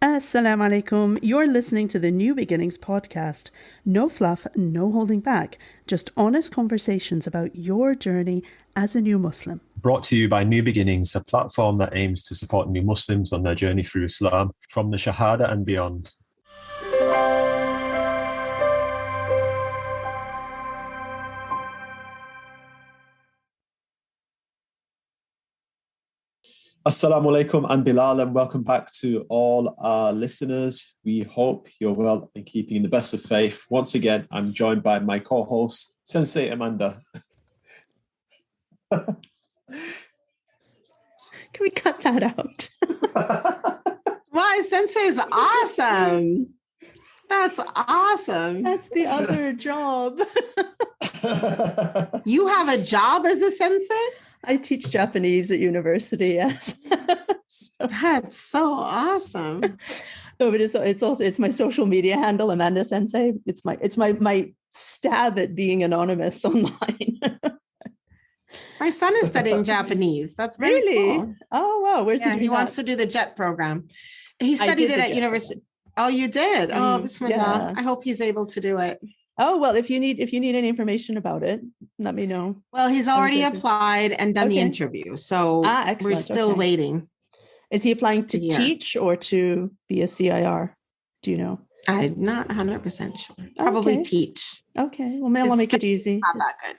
Assalamu alaikum. You're listening to the New Beginnings podcast. No fluff, no holding back. Just honest conversations about your journey as a new Muslim. Brought to you by New Beginnings, a platform that aims to support new Muslims on their journey through Islam, from the Shahada and beyond. Assalamu alaikum, and Bilal, and welcome back to all our listeners. We hope you're well and keeping in the best of faith. Once again, I'm joined by my co-host, Anse Amanda. Can we cut that out? Why? Sensei is awesome. That's awesome. That's the other job. You have a job as a sensei? I teach Japanese at university, yes. That's so awesome. No, but it's my social media handle, Amanda Sensei. It's my stab at being anonymous online. My son is studying Japanese. That's very really cool. Oh wow, where's he wants to do the JET program. He studied it at university. Oh, you did? Oh, bismillah. Yeah. I hope he's able to do it. Oh well, if you need any information about it, let me know. Well, he's already applied and done the interview, so we're still waiting. Is he applying to teach or to be a CIR? Do you know? I'm not 100% sure. Probably teach. Okay. Well, maybe I'll make it easy. Not that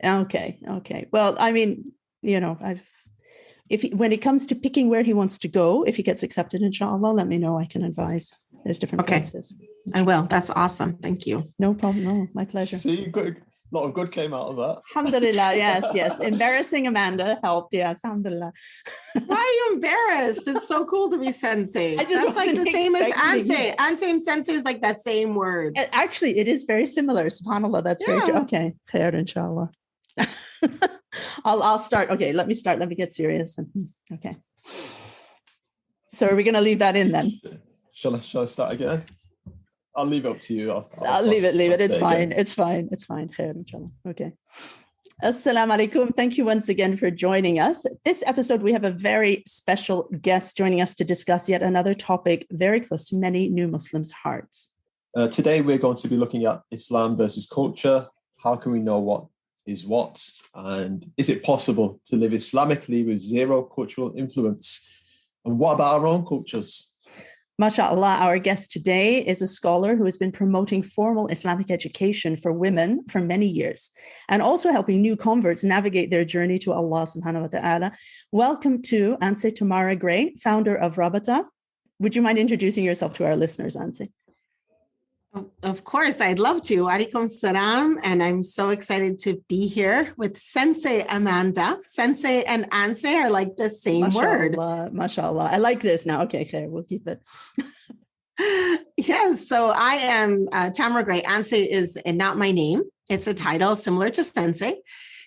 good. Okay. Well, I mean, when it comes to picking where he wants to go, if he gets accepted, inshallah, let me know. I can advise. There's different places. I will. That's awesome. Thank you. No problem. No, my pleasure. See, a lot of good came out of that. Alhamdulillah. Yes. Embarrassing Amanda helped. Yes, alhamdulillah. Why are you embarrassed? It's so cool to be sensei. That's like the same as Anse. Anse and sensei is like that same word. Actually, it is very similar. SubhanAllah. That's very true. Okay. Khair, inshallah. I'll start. Okay, let me start. Let me get serious. Okay. So are we going to leave that in then? Shall I start again? I'll leave it up to you. I'll leave it. It's fine. It's fine. Khair, inshallah. Okay. Assalamu alaikum. Thank you once again for joining us. This episode, we have a very special guest joining us to discuss yet another topic very close to many new Muslims' hearts. Today, we're going to be looking at Islam versus culture. How can we know what is what? And is it possible to live Islamically with zero cultural influence? And what about our own cultures? MashaAllah, our guest today is a scholar who has been promoting formal Islamic education for women for many years and also helping new converts navigate their journey to Allah subhanahu wa ta'ala. Welcome to Anse Tamara Gray, founder of Rabata. Would you mind introducing yourself to our listeners, Anse? Of course, I'd love to. Alaikum salam. And I'm so excited to be here with Sensei Amanda. Sensei and Anse are like the same word. MashaAllah. I like this now. Okay, we'll keep it. Yes. So I am Tamara Gray. Anse is not my name. It's a title similar to Sensei.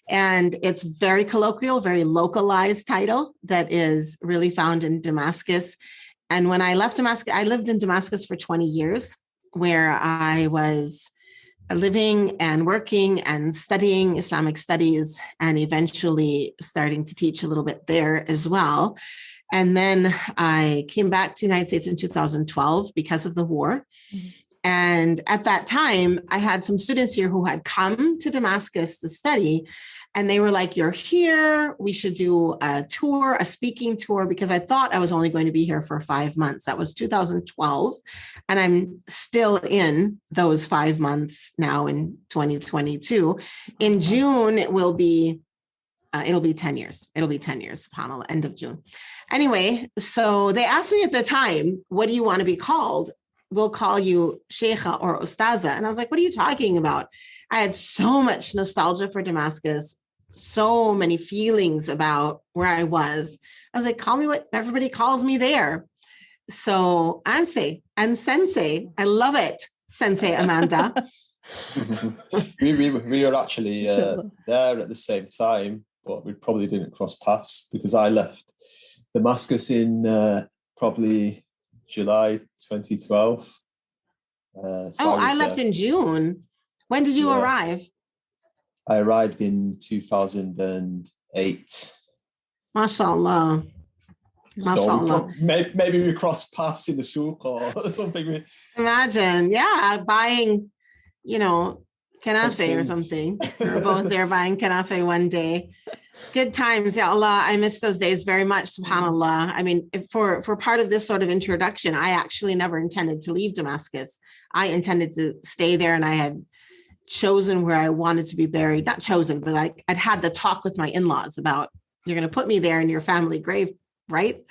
And it's very colloquial, very localized title that is really found in Damascus. And when I left Damascus, I lived in Damascus for 20 years. Where I was living and working and studying Islamic studies and eventually starting to teach a little bit there as well. And then I came back to the United States in 2012 because of the war. Mm-hmm. And at that time, I had some students here who had come to Damascus to study. And they were like, you're here, we should do a tour, a speaking tour, because I thought I was only going to be here for 5 months. That was 2012. And I'm still in those 5 months now in 2022. In June, it'll be 10 years. It'll be 10 years, subhanAllah, end of June. Anyway, so they asked me at the time, what do you want to be called? We'll call you Sheikha or Ustaza. And I was like, what are you talking about? I had so much nostalgia for Damascus, so many feelings about where I was. I was like, call me what everybody calls me there. So Anse and Sensei, I love it. Sensei Amanda. we were actually there at the same time, but we probably didn't cross paths because I left Damascus in probably July 2012. I left in June. When did you arrive? I arrived in 2008. MashaAllah. Mashallah. Maybe we cross paths in the souk or something. Imagine, buying, kanafe or something. We were both there buying kanafe one day. Good times, ya Allah. I miss those days very much, subhanAllah. I mean, for part of this sort of introduction, I actually never intended to leave Damascus. I intended to stay there, and I had chosen where I wanted to be buried. Not chosen, but I'd had the talk with my in-laws about, you're going to put me there in your family grave, right?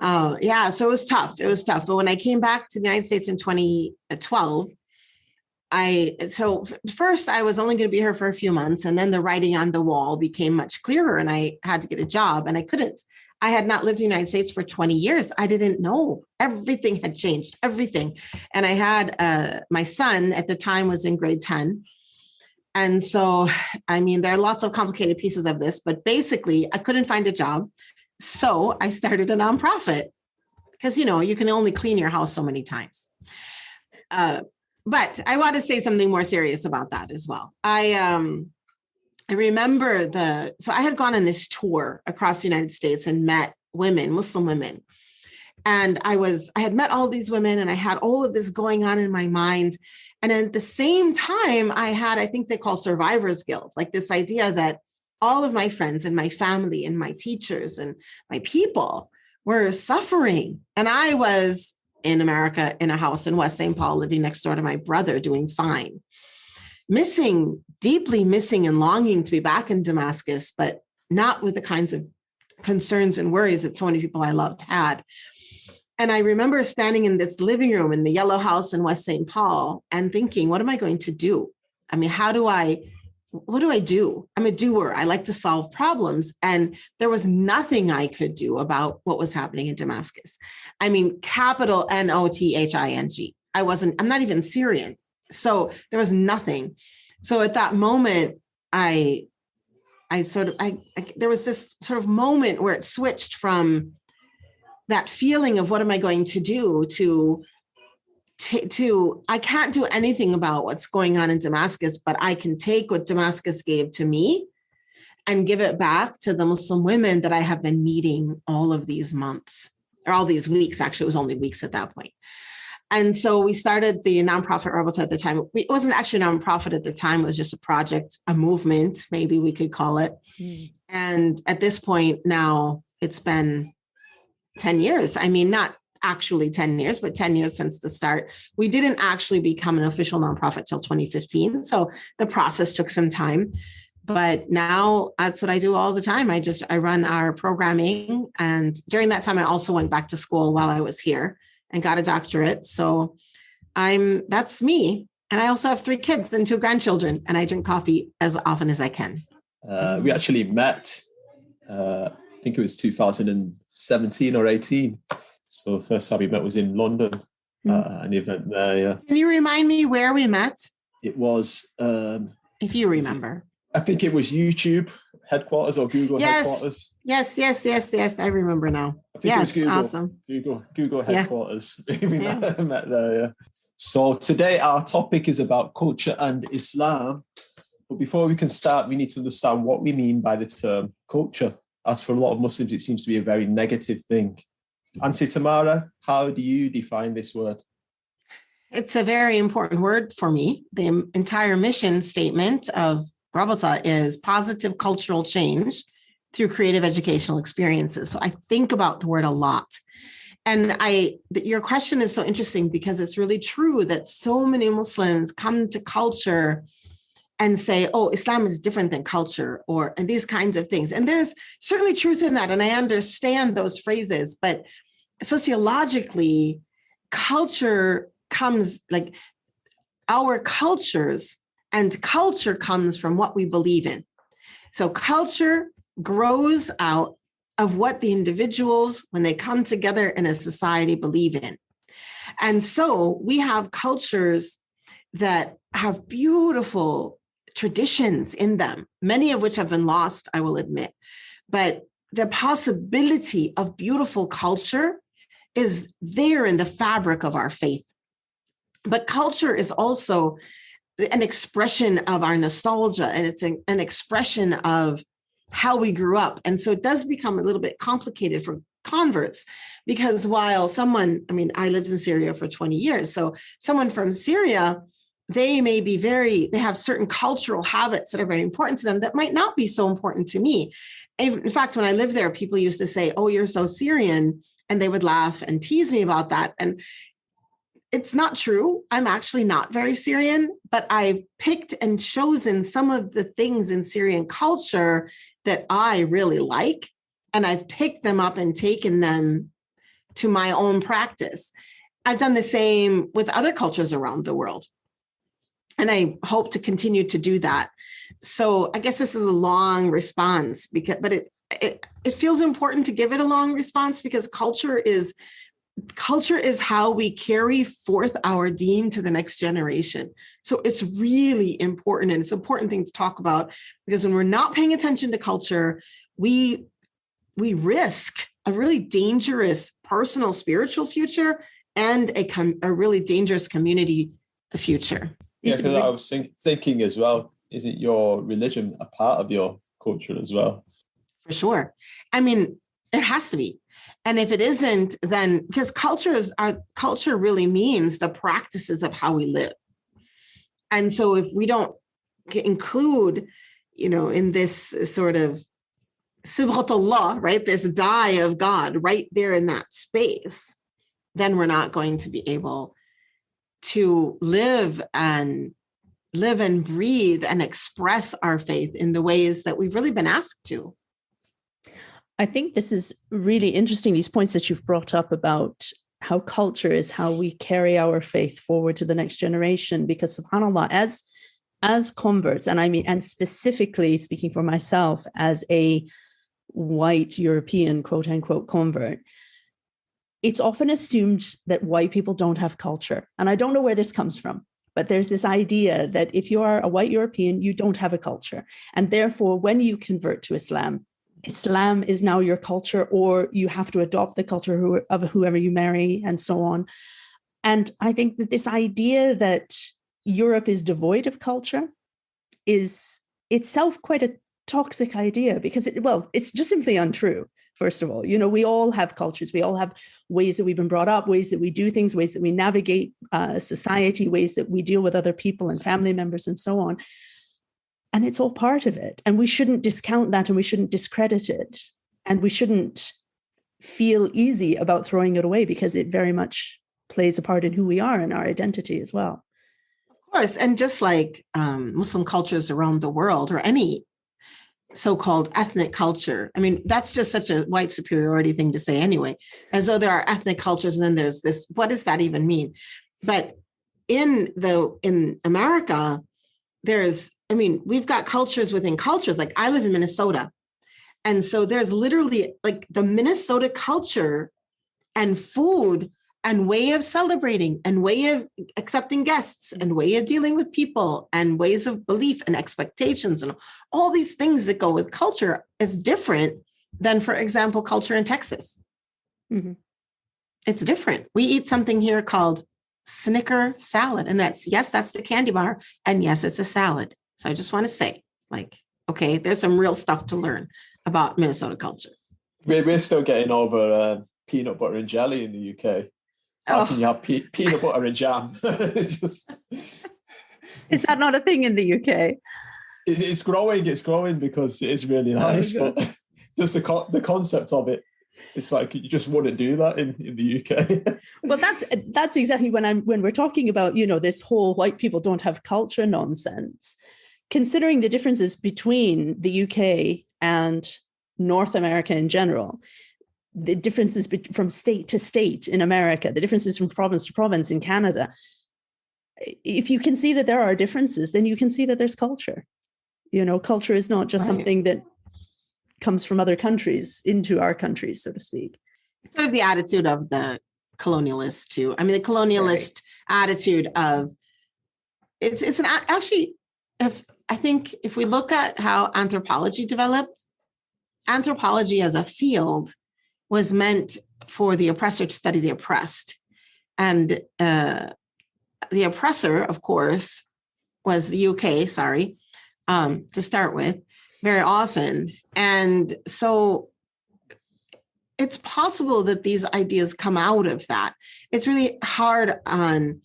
So it was tough. But when I came back to the United States in 2012, first I was only going to be here for a few months, and then the writing on the wall became much clearer, and I had to get a job, and I couldn't. I had not lived in the United States for 20 years. I didn't know. Everything had changed, everything. And I had my son at the time was in grade 10. And so, I mean, there are lots of complicated pieces of this, but basically I couldn't find a job. So I started a nonprofit because, you can only clean your house so many times. But I want to say something more serious about that as well. I remember so I had gone on this tour across the United States and met women, Muslim women. And I had met all these women, and I had all of this going on in my mind. And at the same time, I think they call survivor's guilt, like this idea that all of my friends and my family and my teachers and my people were suffering. And I was in America in a house in West St. Paul, living next door to my brother, doing fine, deeply missing and longing to be back in Damascus, but not with the kinds of concerns and worries that so many people I loved had. And I remember standing in this living room in the yellow house in West St. Paul and thinking, what am I going to do? I mean, what do I do? I'm a doer. I like to solve problems. And there was nothing I could do about what was happening in Damascus. I mean, capital NothinG. I'm not even Syrian. So there was nothing. So at that moment, there was this sort of moment where it switched from that feeling of what am I going to do to I can't do anything about what's going on in Damascus, but I can take what Damascus gave to me and give it back to the Muslim women that I have been meeting all of these months, or all these weeks. Actually, it was only weeks at that point. And so we started the nonprofit Rabata at the time. It wasn't actually a nonprofit at the time. It was just a project, a movement, maybe we could call it. And at this point now, it's been 10 years. I mean, not actually 10 years, but 10 years since the start. We didn't actually become an official nonprofit till 2015. So the process took some time, but now that's what I do all the time. I run our programming. And during that time, I also went back to school while I was here and got a doctorate. So that's me. And I also have 3 kids and 2 grandchildren, and I drink coffee as often as I can. We actually met, I think it was 2017 or 18. So the first time we met was in London, an event there. Yeah. Can you remind me where we met? It was, if you remember. I think it was YouTube headquarters or Google headquarters. Yes. I remember now. I think it was Google. Awesome. Google headquarters. We met there. Yeah. So today our topic is about culture and Islam. But before we can start, we need to understand what we mean by the term culture. As for a lot of Muslims, it seems to be a very negative thing. Anse Tamara, how do you define this word? It's a very important word for me. The entire mission statement of Rabata is positive cultural change through creative educational experiences. So I think about the word a lot. And your question is so interesting because it's really true that so many Muslims come to culture and say, oh, Islam is different than culture, and these kinds of things. And there's certainly truth in that. And I understand those phrases, but sociologically, culture comes, like our cultures, and culture comes from what we believe in. So culture grows out of what the individuals, when they come together in a society, believe in. And so we have cultures that have beautiful traditions in them, many of which have been lost, I will admit. But the possibility of beautiful culture is there in the fabric of our faith. But culture is also an expression of our nostalgia, and it's an expression of how we grew up. And so it does become a little bit complicated for converts, because while someone, I mean, I lived in Syria for 20 years. So someone from Syria, they may be they have certain cultural habits that are very important to them that might not be so important to me. In fact, when I lived there, people used to say, "Oh, you're so Syrian." And they would laugh and tease me about that. And it's not true. I'm actually not very Syrian, but I've picked and chosen some of the things in Syrian culture that I really like. And I've picked them up and taken them to my own practice. I've done the same with other cultures around the world. And I hope to continue to do that. So I guess this is a long response, but it feels important to give it a long response, because culture is how we carry forth our deen to the next generation. So it's really important, and it's an important thing to talk about, because when we're not paying attention to culture, we risk a really dangerous personal spiritual future and a really dangerous community future. Yeah, because I was thinking as well, isn't your religion a part of your culture as well? For sure. I mean, it has to be. And if it isn't, then because culture really means the practices of how we live. And so if we don't include, in this sort of Subhanallah, right, this die of God right there in that space, then we're not going to be able to live and breathe and express our faith in the ways that we've really been asked to. I think this is really interesting, these points that you've brought up about how culture is how we carry our faith forward to the next generation, because subhanAllah, as converts, and specifically speaking for myself as a white European, quote unquote, convert, it's often assumed that white people don't have culture. And I don't know where this comes from, but there's this idea that if you are a white European, you don't have a culture. And therefore, when you convert to Islam is now your culture, or you have to adopt the culture of whoever you marry and so on. And I think that this idea that Europe is devoid of culture is itself quite a toxic idea, because it's just simply untrue. First of all, we all have cultures. We all have ways that we've been brought up, ways that we do things, ways that we navigate society, ways that we deal with other people and family members and so on. And it's all part of it. And we shouldn't discount that, and we shouldn't discredit it. And we shouldn't feel easy about throwing it away, because it very much plays a part in who we are and our identity as well. Of course. And just like Muslim cultures around the world, or any so-called ethnic culture, I mean, that's just such a white superiority thing to say anyway, as though there are ethnic cultures and then there's this, what does that even mean? But in America, we've got cultures within cultures. Like I live in Minnesota. And so there's literally like the Minnesota culture and food and way of celebrating and way of accepting guests and way of dealing with people and ways of belief and expectations and all these things that go with culture is different than, for example, culture in Texas. Mm-hmm. It's different. We eat something here called Snicker salad. And that's the candy bar. And yes, it's a salad. So I just want to say, okay, there's some real stuff to learn about Minnesota culture. We're still getting over peanut butter and jelly in the UK. How can you have peanut butter and jam? Is that not a thing in the UK? It's growing because it is really nice. But just the concept of it, it's like you just wouldn't do that in the UK. Well, that's exactly when we're talking about, this whole white people don't have culture nonsense. Considering the differences between the UK and North America in general, the differences from state to state in America, the differences from province to province in Canada, if you can see that there are differences, then you can see that there's culture. Culture is not just something that comes from other countries into our countries, so to speak. Sort of the attitude of the colonialist too. I mean, the colonialist attitude of it's an actually, if we look at how anthropology developed, anthropology as a field was meant for the oppressor to study the oppressed. And the oppressor, of course, was the UK, to start with. very often. And so it's possible that these ideas come out of that. It's really hard on,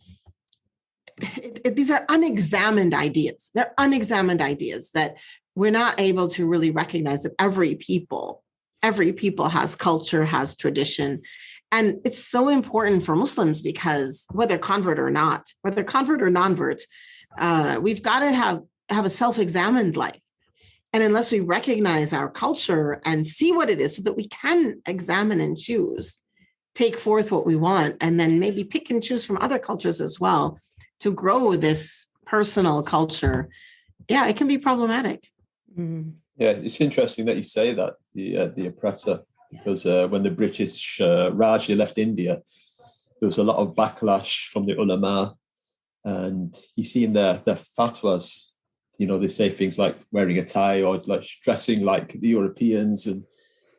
these are unexamined ideas. They're unexamined ideas that we're not able to really recognize that every people has culture, has tradition. And it's so important for Muslims because whether convert or non-vert, we've got to have a self-examined life. And unless we recognize our culture and see what it is so that we can examine and choose, take forth what we want, and then maybe pick and choose from other cultures as well to grow this personal culture, yeah, it can be problematic. Mm. Yeah, it's interesting that you say that, the oppressor, because when the British Raj left India, there was a lot of backlash from the ulama, and you see in their fatwas, they say things like wearing a tie or like dressing like the Europeans, and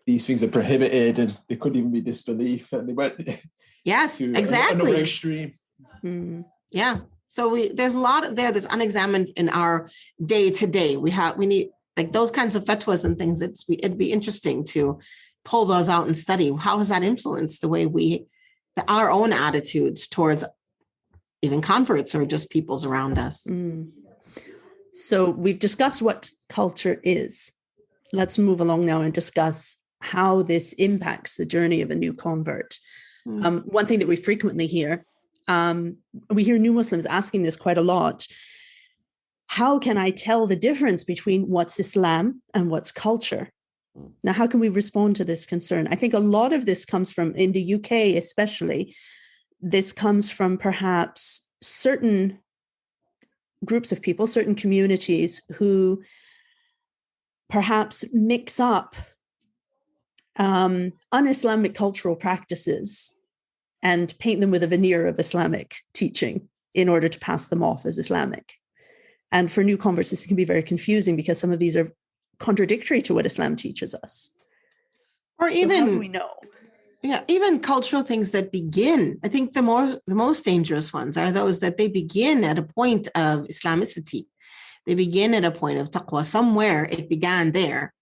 these things are prohibited, and they couldn't even be disbelief, and they went to another extreme. Mm. Yeah. So there's a lot that's unexamined in our day to day. We need like those kinds of fatwas and things. It'd be interesting to pull those out and study. How has that influenced the way our own attitudes towards even converts or just peoples around us? Mm. So we've discussed what culture is. Let's move along now and discuss how this impacts the journey of a new convert. One thing that we frequently hear, we hear new Muslims asking this quite a lot. How can I tell the difference between what's Islam and what's culture? Now, how can we respond to this concern? I think a lot of this comes from, in the UK especially, this comes from perhaps certain groups of people, certain communities who perhaps mix up un-Islamic cultural practices and paint them with a veneer of Islamic teaching in order to pass them off as Islamic. And for new converts, this can be very confusing because some of these are contradictory to what Islam teaches us. Or even, so how do we know? Yeah, even cultural things that begin. I think the most dangerous ones are those that they begin at a point of Islamicity. They begin at a point of taqwa. Somewhere it began there,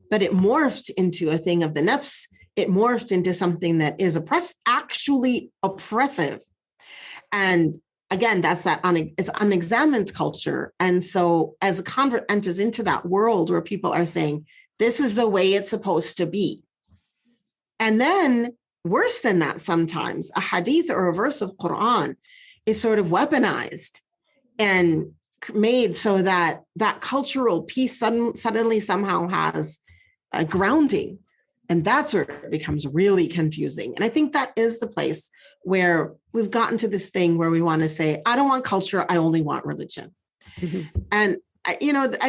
but it morphed into a thing of the nafs. It morphed into something that is actually oppressive. And again, that's it's unexamined culture. And so as a convert enters into that world where people are saying, this is the way it's supposed to be. And then worse than that, sometimes a hadith or a verse of Quran is sort of weaponized and made so that that cultural piece suddenly somehow has a grounding. And that's where it becomes really confusing. And I think that is the place where we've gotten to this thing where we want to say, I don't want culture, I only want religion. Mm-hmm. And, I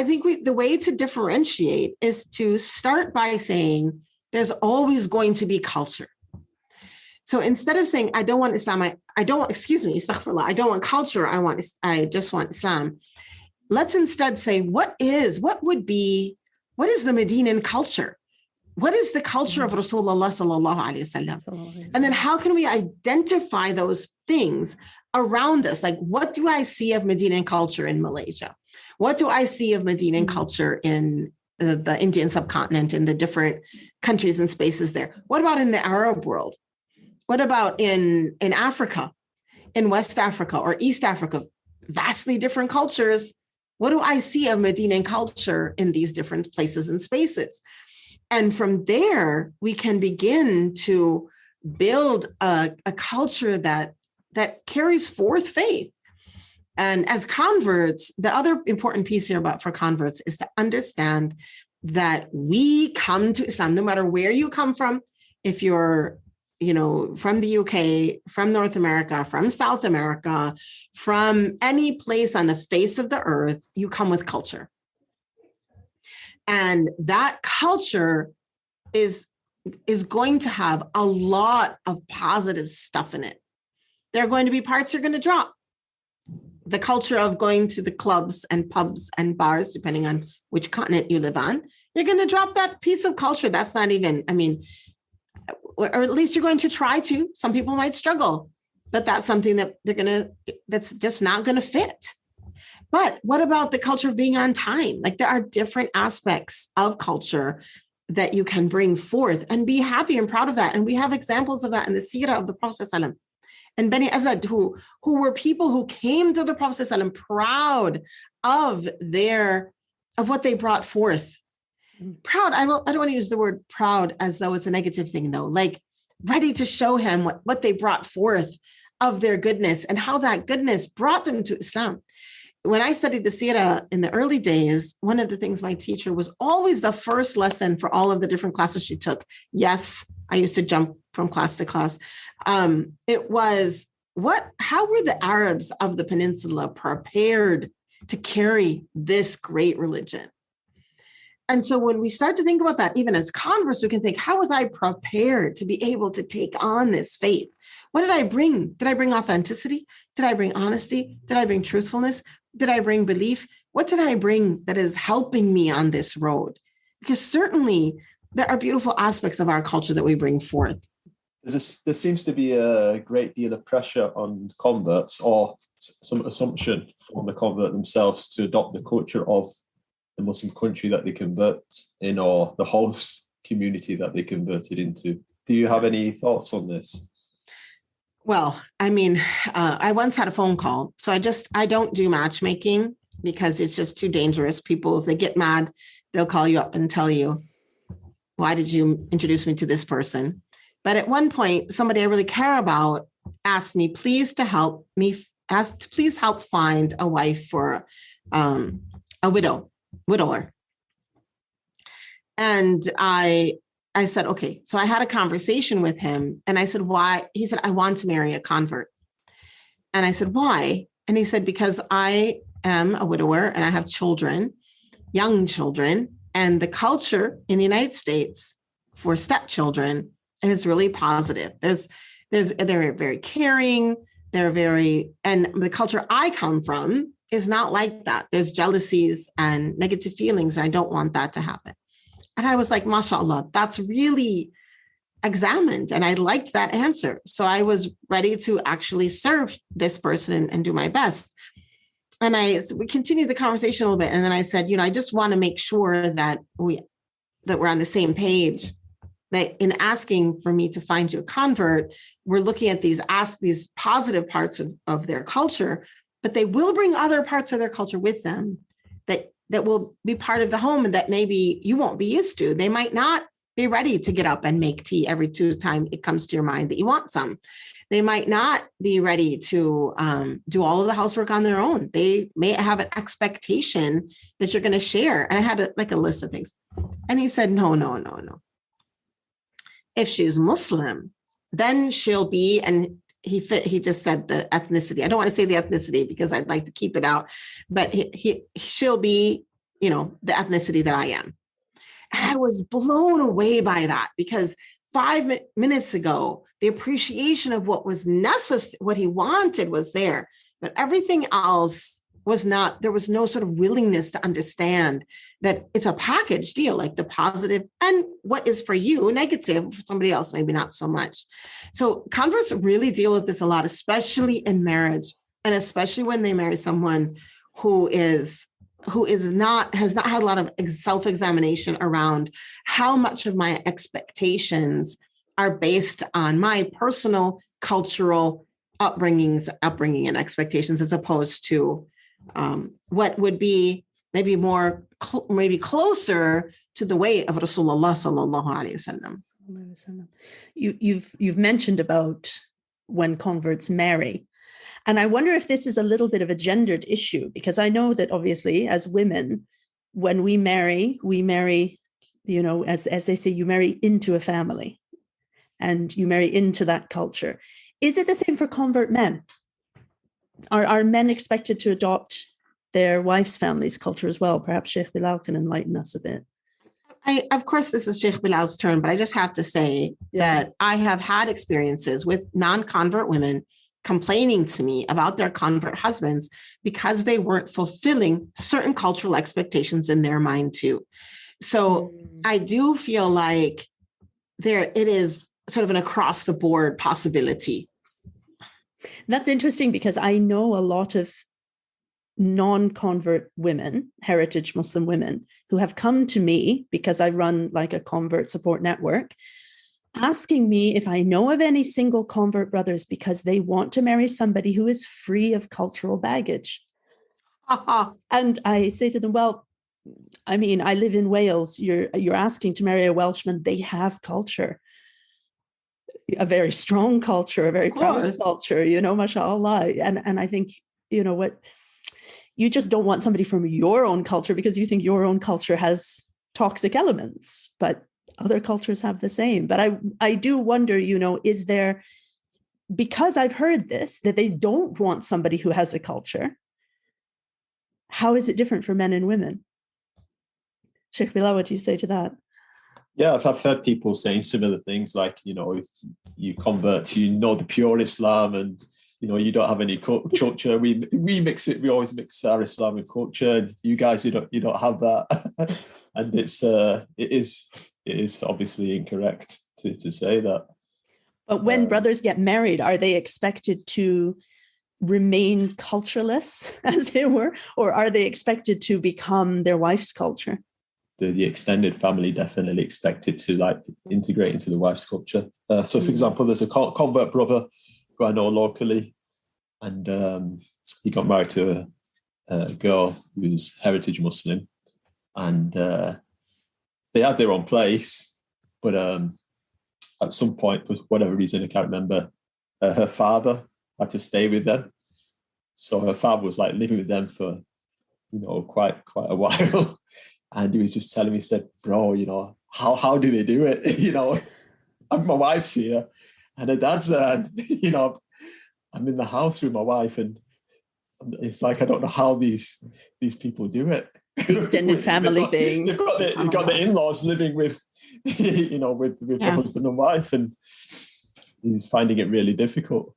think the way to differentiate is to start by saying, there's always going to be culture. So instead of saying, I don't want Islam, I don't want culture, I just want Islam. Let's instead say, what is the Medinan culture? What is the culture of Rasulullah sallallahu alaihi wasallam? And then how can we identify those things around us? Like, what do I see of Medinan culture in Malaysia? What do I see of Medinan culture in the Indian subcontinent, in the different countries and spaces there? What about in the Arab world? What about in Africa, in West Africa or East Africa? Vastly different cultures. What do I see of Medinan culture in these different places and spaces? And from there, we can begin to build a culture that carries forth faith. And as converts, the other important piece here for converts is to understand that we come to Islam, no matter where you come from. If you're, from the UK, from North America, from South America, from any place on the face of the earth, you come with culture. And that culture is going to have a lot of positive stuff in it. There are going to be parts you're going to drop. The culture of going to the clubs and pubs and bars, depending on which continent you live on, you're going to drop that piece of culture. That's not even, or at least you're going to try to. Some people might struggle, but that's something that that's just not going to fit. But what about the culture of being on time? Like there are different aspects of culture that you can bring forth and be happy and proud of that. And we have examples of that in the seerah of the Prophet ﷺ. And Bani Azad, who were people who came to the Prophet ﷺ proud of what they brought forth. Proud, I don't want to use the word proud as though it's a negative thing though, like ready to show him what they brought forth of their goodness and how that goodness brought them to Islam. When I studied the seerah in the early days, one of the things my teacher was always the first lesson for all of the different classes she took. Yes, I used to jump from class to class. It was how were the Arabs of the peninsula prepared to carry this great religion? And so when we start to think about that, even as converts, we can think, how was I prepared to be able to take on this faith? What did I bring? Did I bring authenticity? Did I bring honesty? Did I bring truthfulness? Did I bring belief? What did I bring that is helping me on this road? Because certainly there are beautiful aspects of our culture that we bring forth. There seems to be a great deal of pressure on converts, or some assumption from the convert themselves, to adopt the culture of the Muslim country that they convert in, or the host community that they converted into. Do you have any thoughts on this? Well, I mean, I once had a phone call. So I don't do matchmaking because it's just too dangerous. People, if they get mad, they'll call you up and tell you, why did you introduce me to this person? But at one point, somebody I really care about asked me, please help find a wife for a widower. And I said, okay. So I had a conversation with him and I said, why? He said, I want to marry a convert. And I said, why? And he said, because I am a widower and I have children, young children, and the culture in the United States for stepchildren is really positive. They're very caring. And the culture I come from is not like that. There's jealousies and negative feelings. And I don't want that to happen. And I was like, mashallah, that's really examined. And I liked that answer. So I was ready to actually serve this person and do my best. And we continued the conversation a little bit. And then I said, I just want to make sure that we're on the same page, that in asking for me to find you a convert, we're looking at these positive parts of their culture, but they will bring other parts of their culture with them that will be part of the home and that maybe you won't be used to. They might not be ready to get up and make tea every time it comes to your mind that you want some. They might not be ready to do all of the housework on their own. They may have an expectation that you're going to share. And I had a list of things. And he said, no. If she's Muslim, then she'll be, and he just said the ethnicity. I don't want to say the ethnicity because I'd like to keep it out, but she'll be, the ethnicity that I am. And I was blown away by that because 5 minutes ago, the appreciation of what was necessary, what he wanted was there, but everything else was not. There was no sort of willingness to understand that it's a package deal, like the positive and what is for you negative, for somebody else, maybe not so much. So converts really deal with this a lot, especially in marriage, and especially when they marry someone who has not had a lot of self-examination around how much of my expectations are based on my personal cultural upbringing and expectations, as opposed to what would be maybe closer to the way of Rasulullah sallallahu alaihi wasallam. You've mentioned about when converts marry. And I wonder if this is a little bit of a gendered issue, because I know that obviously as women, when we marry, as they say, you marry into a family and you marry into that culture. Is it the same for convert men? Are men expected to adopt their wife's family's culture as well? Perhaps Sheikh Bilal can enlighten us a bit. Of course, this is Sheikh Bilal's turn, but I just have to say that I have had experiences with non-convert women complaining to me about their convert husbands because they weren't fulfilling certain cultural expectations in their mind too. So I do feel like it is sort of an across the board possibility. That's interesting because I know a lot of non-convert women, heritage Muslim women, who have come to me because I run like a convert support network, asking me if I know of any single convert brothers because they want to marry somebody who is free of cultural baggage. And I say to them, well, I mean, I live in Wales. You're asking to marry a Welshman. They have culture, a very strong culture, a very proud culture, you know, mashallah. And I think, you know what, you just don't want somebody from your own culture because you think your own culture has toxic elements, but other cultures have the same. But I do wonder, you know, is there, because I've heard this, that they don't want somebody who has a culture. How is it different for men and women? Sheikh Bilal, what do you say to that? Yeah, I've heard people saying similar things like, you know, if you convert to, you know, the pure Islam and, you know, you don't have any culture. We mix it. We always mix our Islamic culture. And you guys, you don't have that. And it is obviously incorrect to say that. But when brothers get married, are they expected to remain cultureless, as it were, or are they expected to become their wife's culture? The extended family definitely expected to like integrate into the wife's culture. So, for example, there's a convert brother who I know locally, and he got married to a girl who's heritage Muslim, and they had their own place, but at some point, for whatever reason, I can't remember, her father had to stay with them. So her father was like living with them for, you know, quite a while. And he was just telling me, he said, bro, you know, how do they do it? You know, my wife's here and her dad's there. And, you know, I'm in the house with my wife and it's like, I don't know how these people do it. Extended family thing. You've got the in-laws living with, you know, with the husband and wife, and he's finding it really difficult.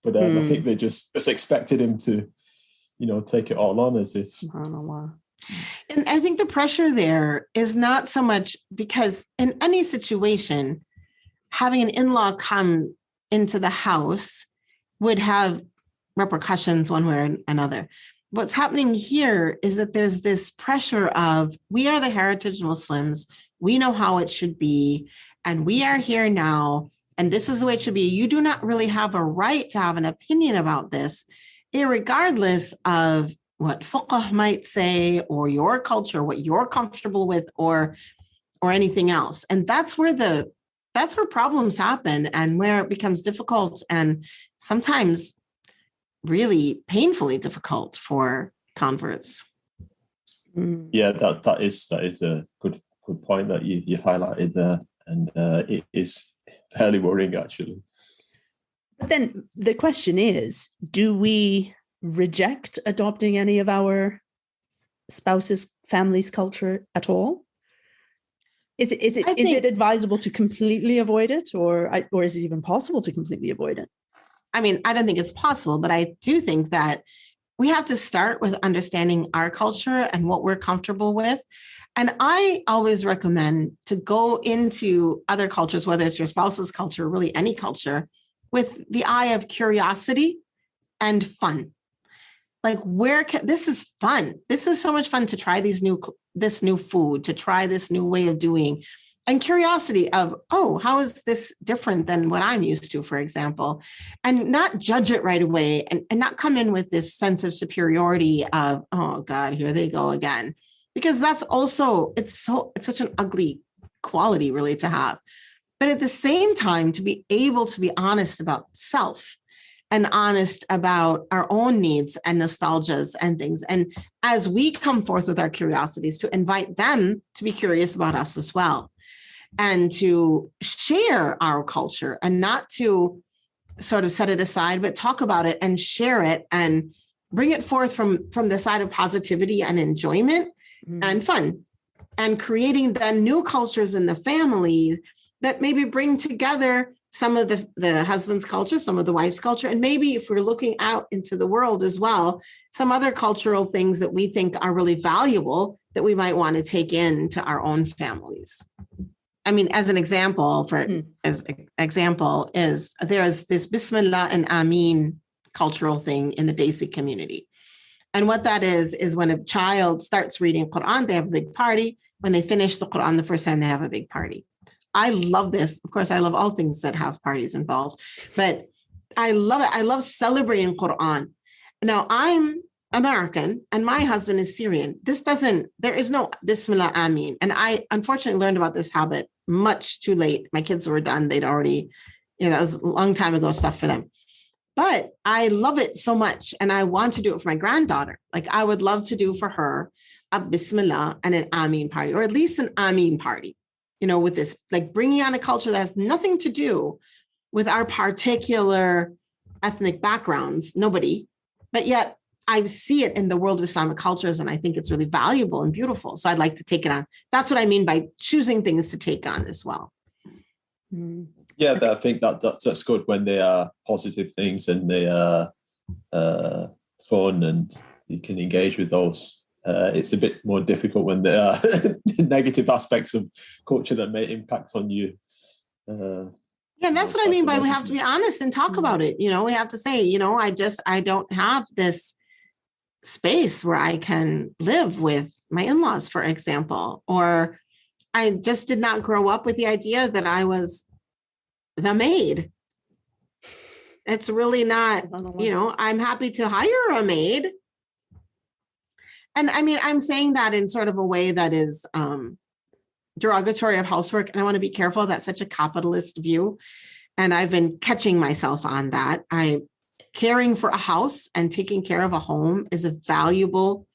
But I think they just expected him to, you know, take it all on as if. SubhanAllah. And I think the pressure there is not so much because in any situation, having an in-law come into the house would have repercussions one way or another. What's happening here is that there's this pressure of, we are the heritage Muslims, we know how it should be, and we are here now, and this is the way it should be. You do not really have a right to have an opinion about this, irregardless of what fiqh might say, or your culture, what you're comfortable with, or anything else. And that's where problems happen and where it becomes difficult and sometimes really painfully difficult for converts. Yeah, that is a good point that you highlighted there, and it is fairly worrying actually. But then the question is, do we reject adopting any of our spouse's family's culture at all? Is it advisable to completely avoid it, or is it even possible to completely avoid it? I mean, I don't think it's possible, but I do think that we have to start with understanding our culture and what we're comfortable with. And I always recommend to go into other cultures, whether it's your spouse's culture, really any culture, with the eye of curiosity and fun. Like, this is fun. This is so much fun to try this new food, to try this new way of doing. And curiosity of, oh, how is this different than what I'm used to, for example, and not judge it right away and not come in with this sense of superiority of, oh God, here they go again. Because that's also, it's such an ugly quality really to have. But at the same time, to be able to be honest about self and honest about our own needs and nostalgias and things. And as we come forth with our curiosities, to invite them to be curious about us as well. And to share our culture and not to sort of set it aside, but talk about it and share it and bring it forth from the side of positivity and enjoyment and fun, and creating then new cultures in the family that maybe bring together some of the husband's culture, some of the wife's culture, and maybe if we're looking out into the world as well, some other cultural things that we think are really valuable that we might want to take into our own families. I mean, as an example, is there's this Bismillah and Ameen cultural thing in the basic community. And what that is when a child starts reading Quran, they have a big party. When they finish the Quran the first time, they have a big party. I love this. Of course, I love all things that have parties involved, but I love it. I love celebrating Quran. Now, I'm American and my husband is Syrian. There is no Bismillah Ameen. And I unfortunately learned about this habit much too late. My kids were done. They'd already, that was a long time ago stuff for them. But I love it so much. And I want to do it for my granddaughter. Like I would love to do for her a Bismillah and an Ameen party, or at least an Ameen party, with this, like bringing on a culture that has nothing to do with our particular ethnic backgrounds, nobody, but yet I see it in the world of Islamic cultures. And I think it's really valuable and beautiful. So I'd like to take it on. That's what I mean by choosing things to take on as well. Yeah, I think that's good when they are positive things and they are fun and you can engage with those. It's a bit more difficult when there are negative aspects of culture that may impact on you. Yeah, that's what I mean by we have to be honest and talk about it. We have to say, I don't have this space where I can live with my in-laws, for example, or I just did not grow up with the idea that I was the maid. It's really not, I'm happy to hire a maid. And I mean, I'm saying that in sort of a way that is derogatory of housework. And I want to be careful. That's such a capitalist view. And I've been catching myself on that. Caring for a house and taking care of a home is a valuable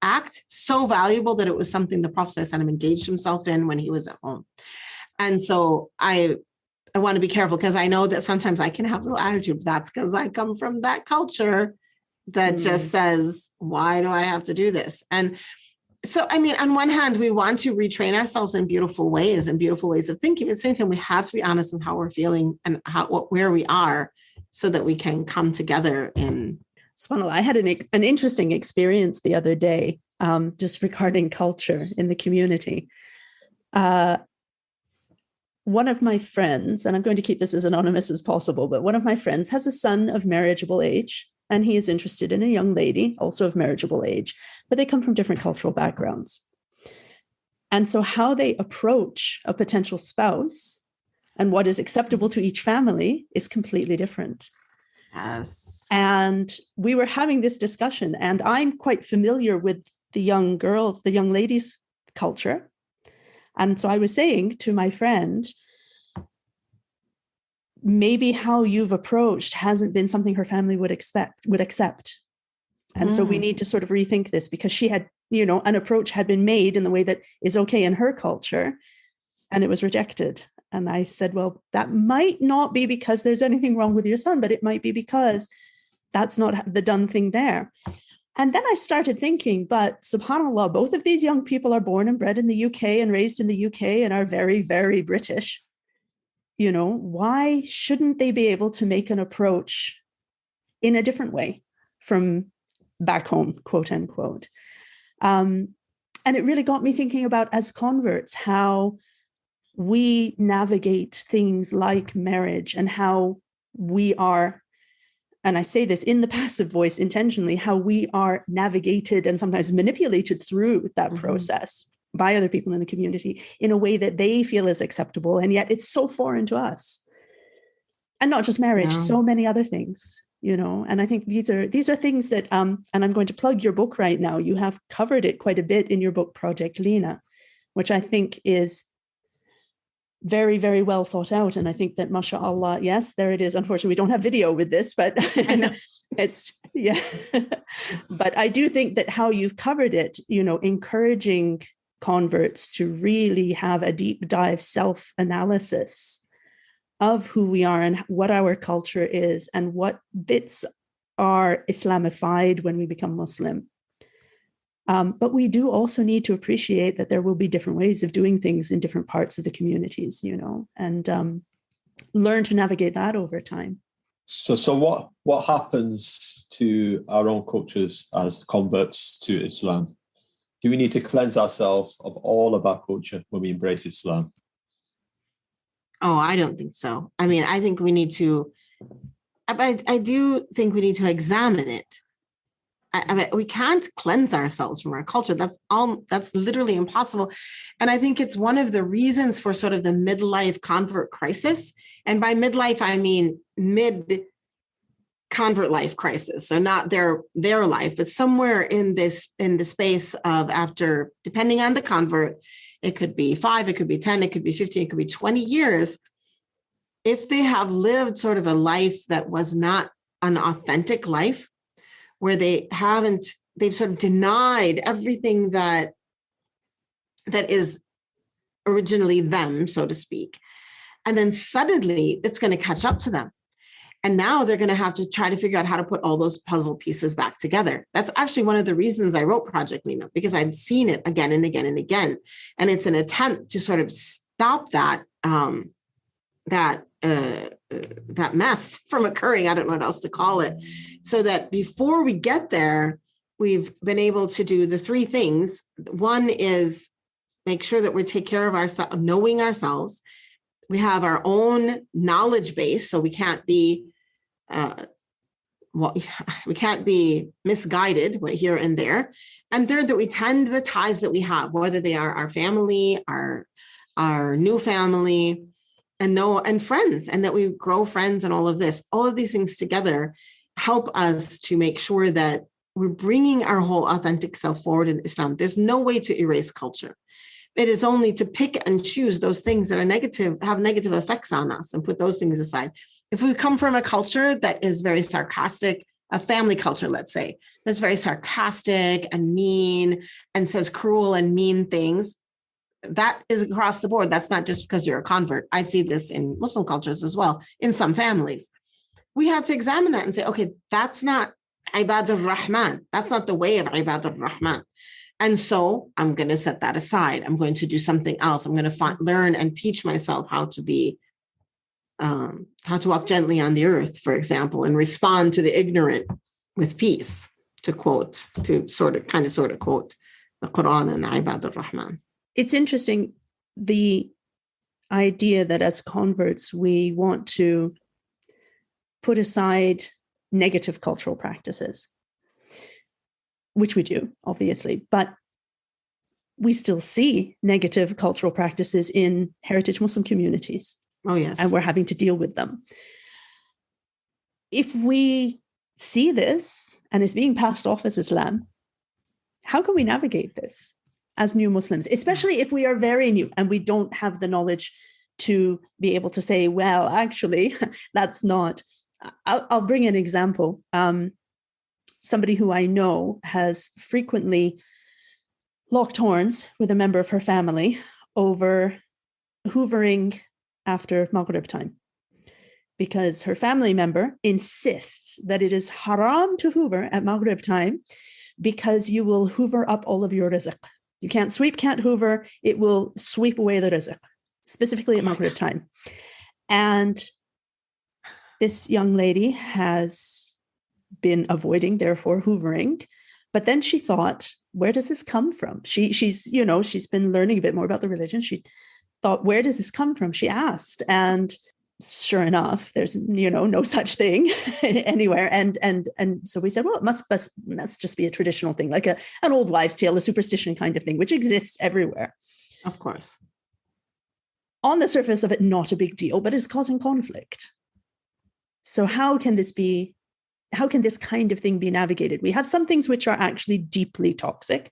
act, so valuable that it was something the Prophet ﷺ engaged himself in when he was at home. And so I want to be careful because I know that sometimes I can have a little attitude. That's because I come from that culture that just says, why do I have to do this? And so, I mean, on one hand, we want to retrain ourselves in beautiful ways and beautiful ways of thinking. At the same time, we have to be honest with how we're feeling and where we are so that we can come together in. SubhanAllah, I had an interesting experience the other day, just regarding culture in the community. One of my friends, and I'm going to keep this as anonymous as possible, but one of my friends has a son of marriageable age. And he is interested in a young lady, also of marriageable age, but they come from different cultural backgrounds. And so how they approach a potential spouse and what is acceptable to each family is completely different. Yes. And we were having this discussion, and I'm quite familiar with the young lady's culture. And so I was saying to my friend, maybe how you've approached hasn't been something her family would accept. And so we need to sort of rethink this, because she had, an approach had been made in the way that is okay in her culture, and it was rejected. And I said, well, that might not be because there's anything wrong with your son, but it might be because that's not the done thing there. And then I started thinking, but subhanAllah, both of these young people are born and bred in the UK and raised in the UK and are very, very British. Why shouldn't they be able to make an approach in a different way from back home, quote unquote? And it really got me thinking about, as converts, how we navigate things like marriage and how we are, and I say this in the passive voice intentionally, how we are navigated and sometimes manipulated through that process by other people in the community in a way that they feel is acceptable. And yet it's so foreign to us. And not just marriage, so many other things, and I think these are things that, and I'm going to plug your book right now. You have covered it quite a bit in your book, Project Lena, which I think is very, very well thought out. And I think that, mashallah, yes, there it is. Unfortunately, we don't have video with this, but it's, yeah. But I do think that how you've covered it, encouraging converts to really have a deep dive self-analysis of who we are and what our culture is and what bits are Islamified when we become Muslim. But we do also need to appreciate that there will be different ways of doing things in different parts of the communities, and learn to navigate that over time. So what happens to our own cultures as converts to Islam? Do we need to cleanse ourselves of all of our culture when we embrace Islam? Oh, I don't think so. I mean, I think we need to, I do think we need to examine it. I mean, we can't cleanse ourselves from our culture. That's literally impossible. And I think it's one of the reasons for sort of the midlife convert crisis. And by midlife, I mean mid convert life crisis. So not their life, but somewhere in the space of after, depending on the convert, it could be 5, it could be 10, it could be 15, it could be 20 years. If they have lived sort of a life that was not an authentic life, where they've sort of denied everything that is originally them, so to speak. And then suddenly it's going to catch up to them. And now they're going to have to try to figure out how to put all those puzzle pieces back together. That's actually one of the reasons I wrote Project Lima, because I've seen it again and again and again. And it's an attempt to sort of stop that mess from occurring. I don't know what else to call it. So that before we get there, we've been able to do the 3 things. One is make sure that we take care of ourselves, knowing ourselves. We have our own knowledge base, so we can't be misguided here and there. And third, that we tend the ties that we have, whether they are our family, our new family, and friends, and that we grow friends and all of this. All of these things together help us to make sure that we're bringing our whole authentic self forward in Islam. There's no way to erase culture. It is only to pick and choose those things that are negative, have negative effects on us, and put those things aside. If we come from a culture that is very sarcastic, a family culture, let's say, that's very sarcastic and mean and says cruel and mean things, that is across the board. That's not just because you're a convert. I see this in Muslim cultures as well, in some families. We have to examine that and say, okay, that's not Ibad al-Rahman. That's not the way of Ibad al-Rahman. And so I'm going to set that aside. I'm going to do something else. I'm going to learn and teach myself how to walk gently on the earth, for example, and respond to the ignorant with peace, to quote the Quran and Ibad al-Rahman. It's interesting, the idea that as converts, we want to put aside negative cultural practices, which we do, obviously, but we still see negative cultural practices in heritage Muslim communities. Oh, yes. And we're having to deal with them. If we see this and it's being passed off as Islam, how can we navigate this as new Muslims, especially if we are very new and we don't have the knowledge to be able to say, well, actually, that's not. I'll bring an example. Somebody who I know has frequently locked horns with a member of her family over hoovering after Maghrib time, because her family member insists that it is haram to hoover at Maghrib time because you will hoover up all of your rizq. You can't sweep, can't hoover. It will sweep away the rizq, specifically at Maghrib time. And this young lady has been avoiding, therefore, hoovering. But then she thought, where does this come from? She's been learning a bit more about the religion. She thought, where does this come from? She asked, and sure enough, there's no such thing anywhere. And so we said, well, it must just be a traditional thing, like an old wives' tale, a superstition kind of thing, which exists everywhere. Of course. On the surface of it, not a big deal, but it's causing conflict. So how can this kind of thing be navigated? We have some things which are actually deeply toxic.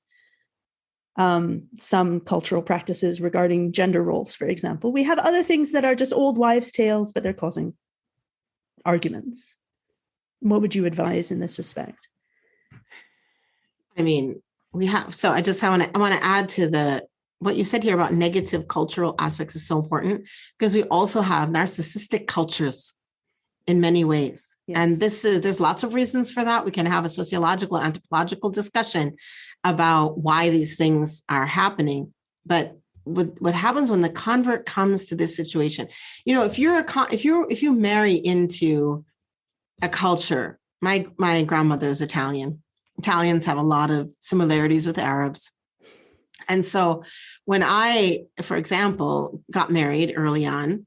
Some cultural practices regarding gender roles, for example. We have other things that are just old wives' tales, but they're causing arguments. What would you advise in this respect? I mean, I want to add to what you said here about negative cultural aspects is so important, because we also have narcissistic cultures in many ways. Yes. And there's lots of reasons for that. We can have a sociological, anthropological discussion about why these things are happening. But what happens when the convert comes to this situation, if you marry into a culture, my grandmother is Italian. Italians have a lot of similarities with Arabs. And so when I, for example, got married early on,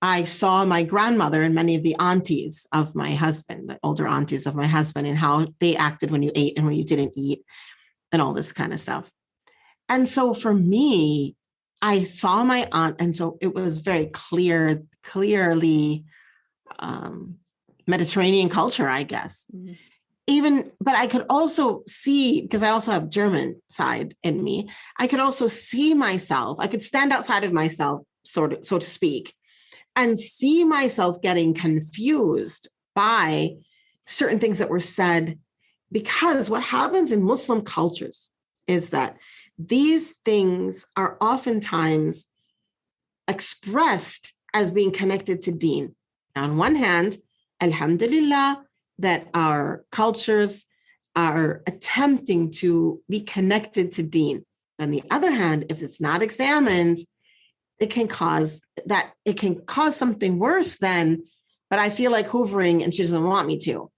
I saw my grandmother and many of the aunties of my husband, the older aunties of my husband, and how they acted when you ate and when you didn't eat and all this kind of stuff. And so for me, I saw my aunt, and so it was very clearly Mediterranean culture, I guess. Mm-hmm. But I could also see, because I also have German side in me, I could also see myself, I could stand outside of myself, so to speak, and see myself getting confused by certain things that were said, because what happens in Muslim cultures is that these things are oftentimes expressed as being connected to deen. On one hand, alhamdulillah, that our cultures are attempting to be connected to deen. On the other hand, if it's not examined, it can cause something worse than, but I feel like hoovering and she doesn't want me to.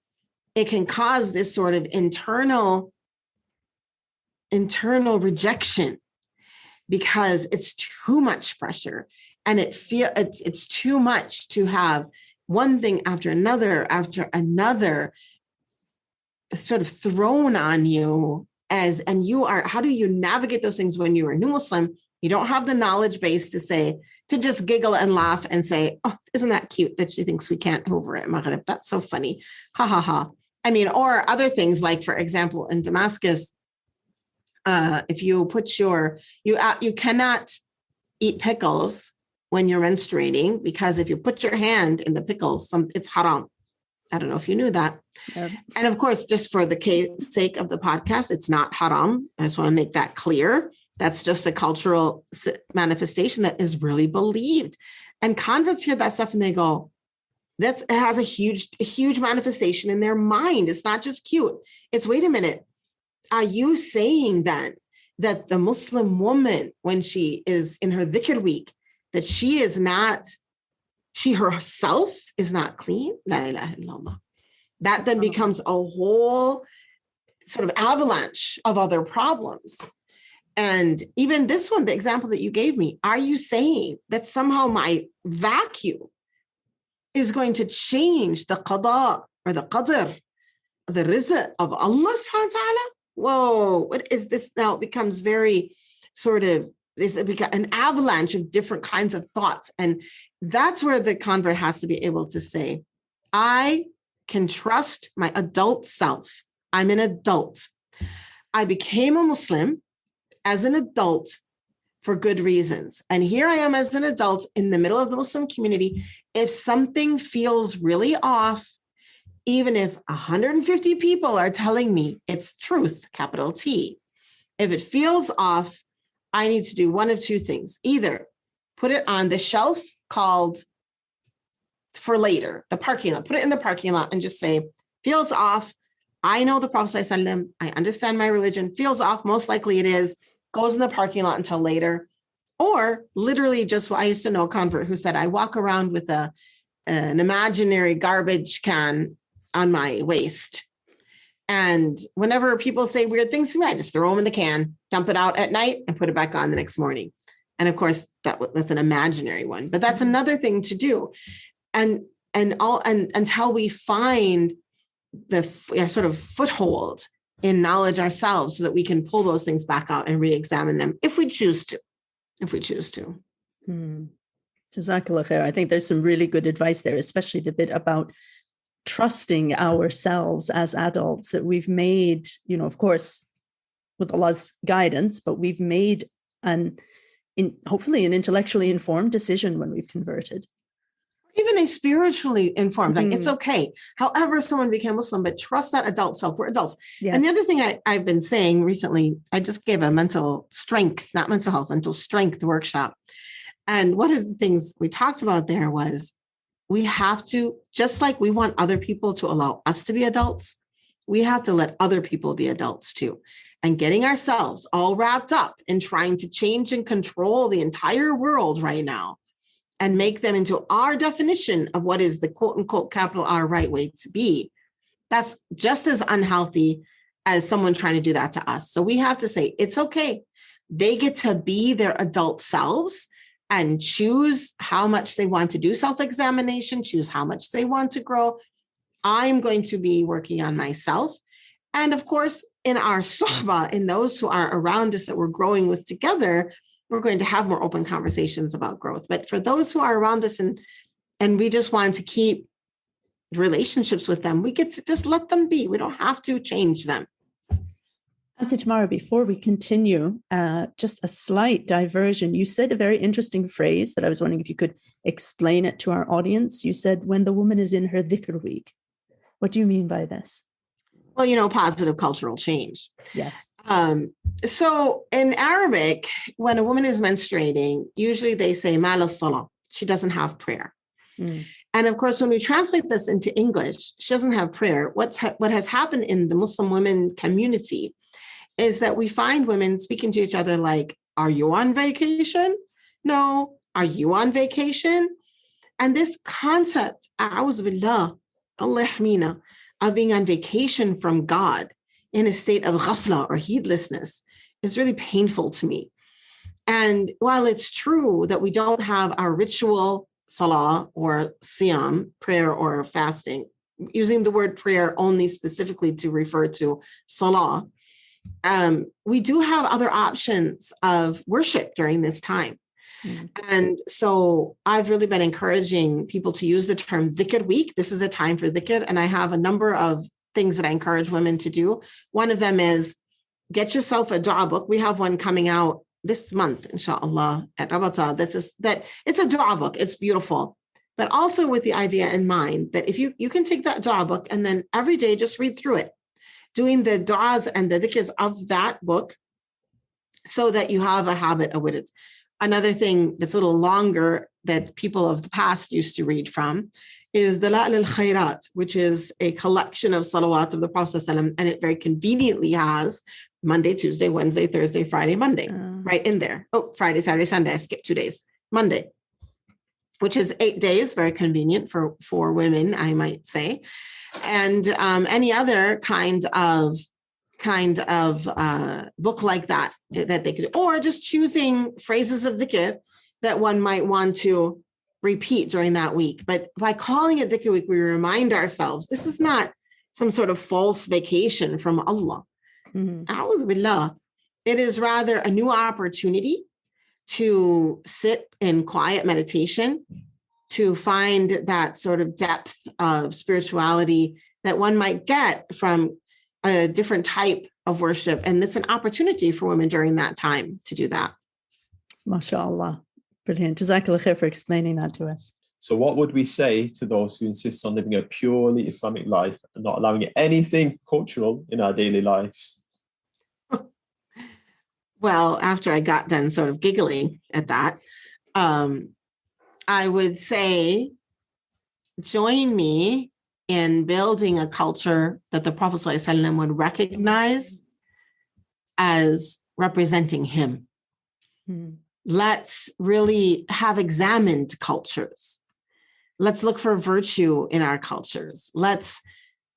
It can cause this sort of internal rejection, because it's too much pressure, and it's too much to have one thing after another sort of thrown on you and you are, how do you navigate those things when you're a new Muslim? You don't have the knowledge base to just giggle and laugh and say, oh, isn't that cute that she thinks we can't hoover at Maghrib? That's so funny. Ha ha ha. I mean, or other things like, for example, in Damascus, if you put you cannot eat pickles when you're menstruating, because if you put your hand in the pickles, it's haram. I don't know if you knew that. Yep. And of course, just for the sake of the podcast, it's not haram. I just want to make that clear. That's just a cultural manifestation that is really believed. And converts hear that stuff and they go, it has a huge manifestation in their mind. It's not just cute. It's, wait a minute. Are you saying then that the Muslim woman, when she is in her dhikr week, that she herself is not clean? La ilaha illallah. That then becomes a whole sort of avalanche of other problems. And even this one, the example that you gave me, are you saying that somehow my vacuum is going to change the qada or the qadr, the rizq of Allah subhanahu wa ta'ala? Whoa, what is this now? It becomes very sort of, an avalanche of different kinds of thoughts. And that's where the convert has to be able to say, I can trust my adult self. I'm an adult. I became a Muslim as an adult for good reasons. And here I am as an adult in the middle of the Muslim community. If something feels really off, even if 150 people are telling me it's truth, capital T, if it feels off, I need to do one of two things. Either put it on the shelf called for later, the parking lot, put it in the parking lot and just say, feels off. I know the Prophet ﷺ, I understand my religion, feels off. Most likely it is, goes in the parking lot until later. Or literally just, I used to know a convert who said, I walk around with an imaginary garbage can on my waist. And whenever people say weird things to me, I just throw them in the can, dump it out at night and put it back on the next morning. And of course, that's an imaginary one, but that's another thing to do. And until we find the sort of foothold in knowledge ourselves so that we can pull those things back out and re-examine them if we choose to. Jazakallah khair. I think there's some really good advice there, especially the bit about trusting ourselves as adults, that we've made, of course, with Allah's guidance, but we've made hopefully an intellectually informed decision when we've converted. Even a spiritually informed, like it's okay. However, someone became Muslim, but trust that adult self. We're adults. Yes. And the other thing I've been saying recently, I just gave a mental strength workshop. And one of the things we talked about there was we have to, just like we want other people to allow us to be adults, we have to let other people be adults too. And getting ourselves all wrapped up in trying to change and control the entire world right now and make them into our definition of what is the quote unquote capital R right way to be, that's just as unhealthy as someone trying to do that to us. So we have to say, it's okay. They get to be their adult selves and choose how much they want to do self-examination, choose how much they want to grow. I'm going to be working on myself. And of course, in our sohbah, in those who are around us that we're growing with together, we're going to have more open conversations about growth. But for those who are around us and we just want to keep relationships with them, we get to just let them be. We don't have to change them. Anse Tamara, before we continue, just a slight diversion. You said a very interesting phrase that I was wondering if you could explain it to our audience. You said, when the woman is in her dhikr week. What do you mean by this? Well, positive cultural change. Yes. So in Arabic, when a woman is menstruating, usually they say mal as-salah. She doesn't have prayer. Mm. And of course, when we translate this into English, she doesn't have prayer. What has happened in the Muslim women community is that we find women speaking to each other like, are you on vacation? No. Are you on vacation? And this concept, a'udhu billah, Allah yahmina, of being on vacation from God in a state of ghafla or heedlessness is really painful to me. And while it's true that we don't have our ritual salah or siyam, prayer or fasting, using the word prayer only specifically to refer to salah, we do have other options of worship during this time. Mm-hmm. And so I've really been encouraging people to use the term dhikr week. This is a time for dhikr. And I have a number of things that I encourage women to do. One of them is get yourself a dua book. We have one coming out this month, inshallah, at Rabata. It's a dua book. It's beautiful. But also with the idea in mind that if you can take that dua book and then every day just read through it, doing the du'as and the dhikrs of that book so that you have a habit of it. Another thing that's a little longer that people of the past used to read from is the Dala'il al-Khairat, which is a collection of salawat of the Prophet ﷺ, and it very conveniently has Monday, Tuesday, Wednesday, Thursday, Friday, Monday, right in there. Oh, Friday, Saturday, Sunday, I skipped 2 days. Monday, which is 8 days, very convenient for women, I might say. And any other kind of book like that they could, or just choosing phrases of dhikr that one might want to repeat during that week. But by calling it dhikr week, we remind ourselves this is not some sort of false vacation from Allah. A'udhu billah. It is rather a new opportunity to sit in quiet meditation, to find that sort of depth of spirituality that one might get from a different type of worship. And it's an opportunity for women during that time to do that. MashaAllah. Brilliant. Jazakallah khair for explaining that to us. So what would we say to those who insist on living a purely Islamic life and not allowing anything cultural in our daily lives? Well, after I got done sort of giggling at that, I would say, join me in building a culture that the Prophet ﷺ would recognize as representing him. Let's really have examined cultures. Let's look for virtue in our cultures. Let's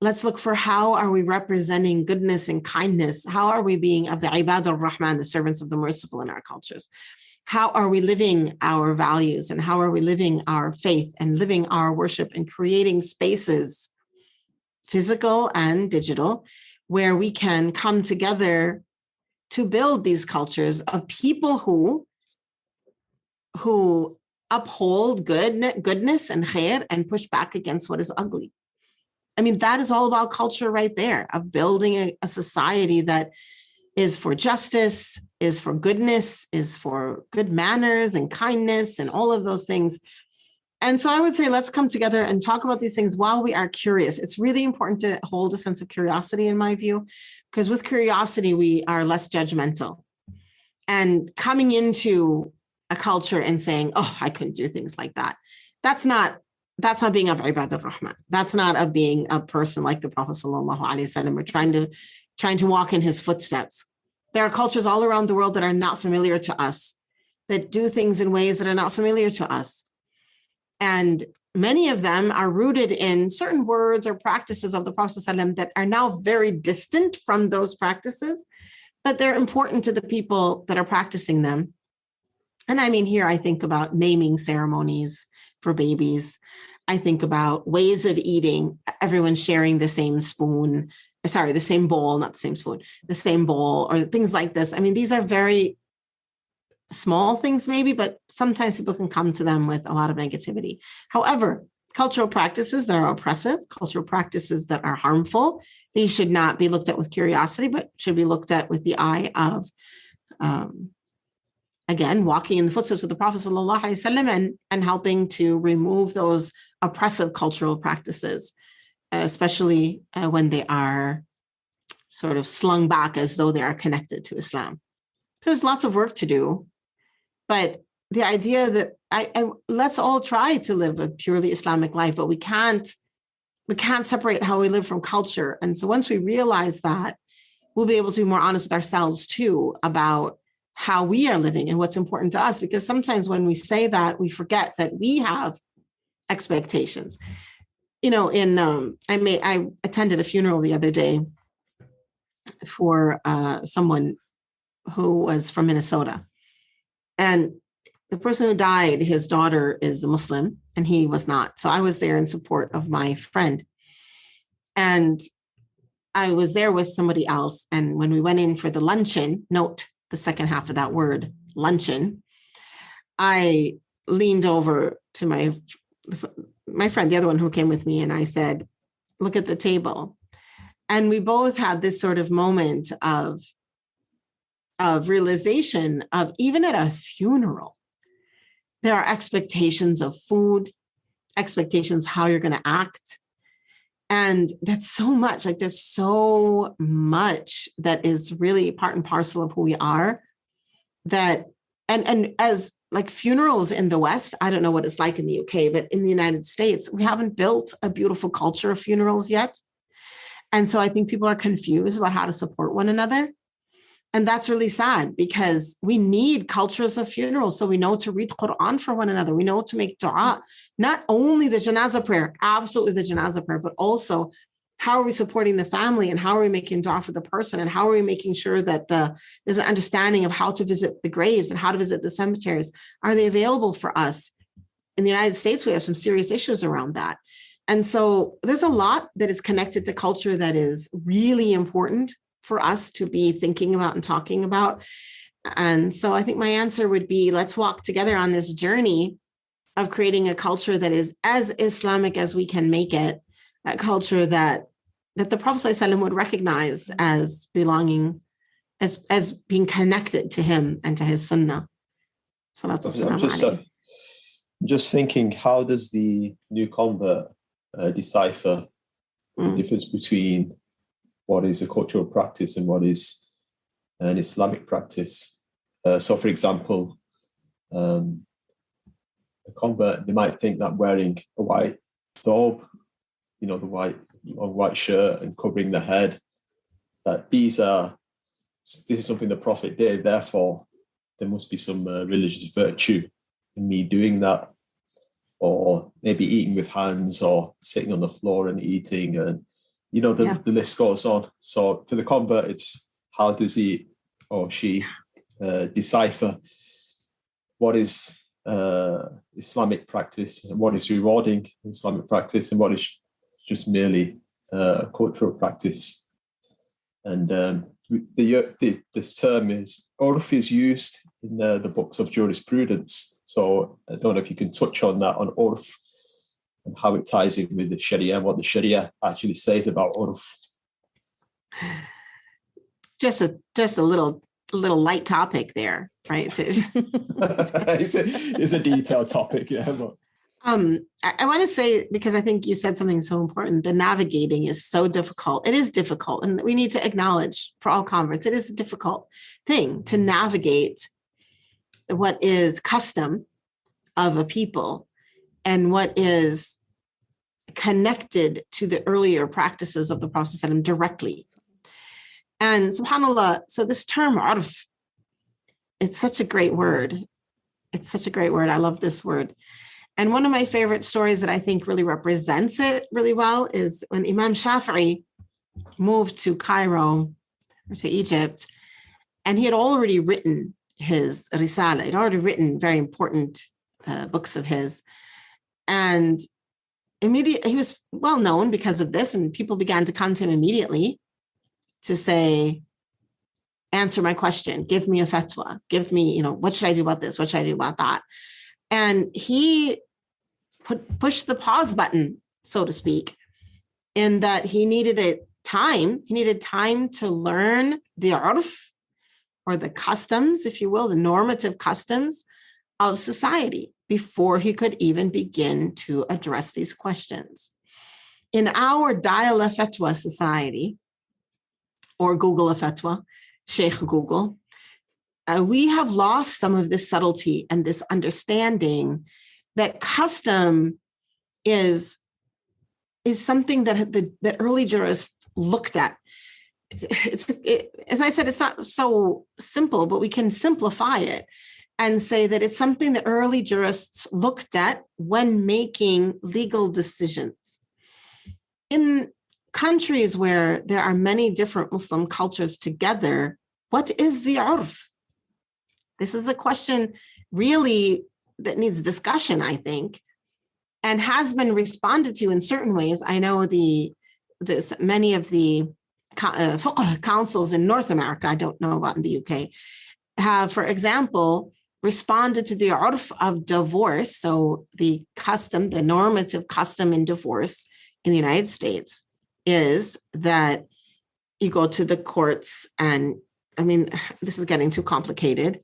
look for how are we representing goodness and kindness? How are we being of the Ibad al-Rahman, the servants of the merciful in our cultures? How are we living our values and how are we living our faith and living our worship and creating spaces, physical and digital, where we can come together to build these cultures of people who uphold goodness and khair and push back against what is ugly. I mean, that is all about culture right there, of building a society that is for justice, is for goodness, is for good manners and kindness and all of those things. And so I would say, let's come together and talk about these things while we are curious. It's really important to hold a sense of curiosity, in my view, because with curiosity, we are less judgmental. And coming into a culture and saying, oh, I couldn't do things like that. That's not being of Ibad al-Rahman. That's not of being a person like the Prophet sallallahu alaihi wasallam. We're trying to walk in his footsteps. There are cultures all around the world that are not familiar to us, that do things in ways that are not familiar to us. And many of them are rooted in certain words or practices of the Prophet ﷺ that are now very distant from those practices, but they're important to the people that are practicing them. And I mean, here I think about naming ceremonies for babies. I think about ways of eating, everyone sharing the same spoon, sorry, the same bowl, not the same spoon, the same bowl, or things like this. I mean, these are very small things maybe, but sometimes people can come to them with a lot of negativity. However, cultural practices that are oppressive, cultural practices that are harmful, these should not be looked at with curiosity, but should be looked at with the eye of, again, walking in the footsteps of the Prophet ﷺ and helping to remove those oppressive cultural practices, especially when they are sort of slung back as though they are connected to Islam. So there's lots of work to do, but the idea that let's all try to live a purely Islamic life, but we can't separate how we live from culture. And so once we realize that, we'll be able to be more honest with ourselves too about how we are living and what's important to us. Because sometimes when we say that, we forget that we have expectations. You know, I attended a funeral the other day for someone who was from Minnesota. And the person who died, his daughter is a Muslim and he was not. So I was there in support of my friend. And I was there with somebody else. And when we went in for the luncheon, note the second half of that word, luncheon, I leaned over to my friend, the other one who came with me, and I said, look at the table. And we both had this sort of moment of realization of, even at a funeral, there are expectations of food, expectations how you're going to act. And that's so much, like there's so much that is really part and parcel of who we are, that, and as like funerals in the West, I don't know what it's like in the UK, but in the United States, we haven't built a beautiful culture of funerals yet. And so I think people are confused about how to support one another. And that's really sad, because we need cultures of funerals. So we know to read Quran for one another. We know to make dua, not only the janazah prayer, absolutely the janazah prayer, but also how are we supporting the family, and how are we making dua for the person, and how are we making sure that there's an understanding of how to visit the graves and how to visit the cemeteries. Are they available for us? In the United States, we have some serious issues around that. And so there's a lot that is connected to culture that is really important for us to be thinking about and talking about. And so I think my answer would be, let's walk together on this journey of creating a culture that is as Islamic as we can make it, a culture that the Prophet ﷺ would recognize as belonging, as being connected to him and to his sunnah. I'm just thinking, how does the new convert decipher the difference between what is a cultural practice and what is an Islamic practice? So, for example, a convert, they might think that wearing a white thobe, the white shirt and covering the head, that this is something the Prophet did, therefore there must be some religious virtue in me doing that. Or maybe eating with hands, or sitting on the floor and eating, and the list goes on. So for the convert, it's how does he or she decipher what is Islamic practice and what is rewarding Islamic practice and what is just merely cultural practice. And this term is urf is used in the books of jurisprudence. So I don't know if you can touch on that, on urf, and how it ties in with the Sharia, and what the Sharia actually says about urf. Just a little light topic there, right? It's a detailed topic, yeah. But I want to say, because I think you said something so important, the navigating is so difficult. It is difficult, and we need to acknowledge for all converts, it is a difficult thing to navigate what is custom of a people and what is connected to the earlier practices of the Prophet ﷺ directly. And subhanAllah, so this term urf, it's such a great word. It's such a great word. I love this word. And one of my favorite stories that I think really represents it really well is when Imam Shafi'i moved to Cairo, or to Egypt, and he had already written his risala. He'd already written very important books of his. And immediately, he was well known because of this, and people began to come to him immediately to say, answer my question, give me a fatwa, give me, what should I do about this? What should I do about that? And he pushed the pause button, so to speak, in that he needed time to learn the urf, or the customs, if you will, the normative customs of society before he could even begin to address these questions. In our dial a fatwa society, or Google a fatwa, Sheikh Google, we have lost some of this subtlety and this understanding that custom is something that early jurists looked at. As I said, it's not so simple, but we can simplify it and say that it's something that early jurists looked at when making legal decisions. In countries where there are many different Muslim cultures together, what is the urf? This is a question really that needs discussion, I think, and has been responded to in certain ways. I know many of the fiqh councils in North America, I don't know about in the UK, have, for example, responded to the urf of divorce. So the normative custom in divorce in the United States is that you go to the courts, and this is getting too complicated,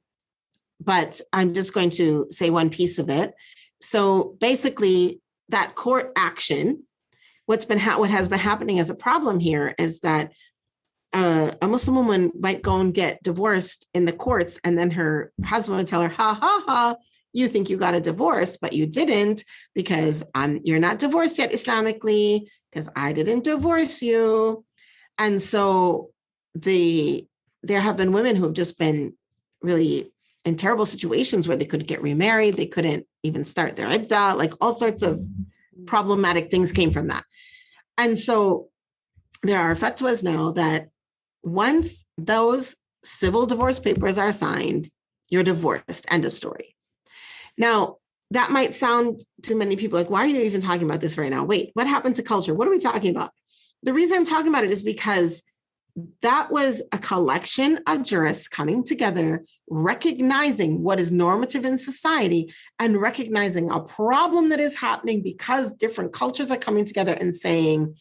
but I'm just going to say one piece of it. So basically, that court action, what has been happening as a problem here is that a Muslim woman might go and get divorced in the courts, and then her husband would tell her, ha, ha, ha, you think you got a divorce, but you didn't, because you're not divorced yet Islamically, because I didn't divorce you. And so there have been women who have just been really in terrible situations where they couldn't get remarried, they couldn't even start their iddah, like all sorts of problematic things came from that. And so there are fatwas now that once those civil divorce papers are signed, you're divorced, end of story. Now, that might sound to many people like, why are you even talking about this right now? Wait, what happened to culture? What are we talking about? The reason I'm talking about it is because that was a collection of jurists coming together, recognizing what is normative in society and recognizing a problem that is happening because different cultures are coming together and saying,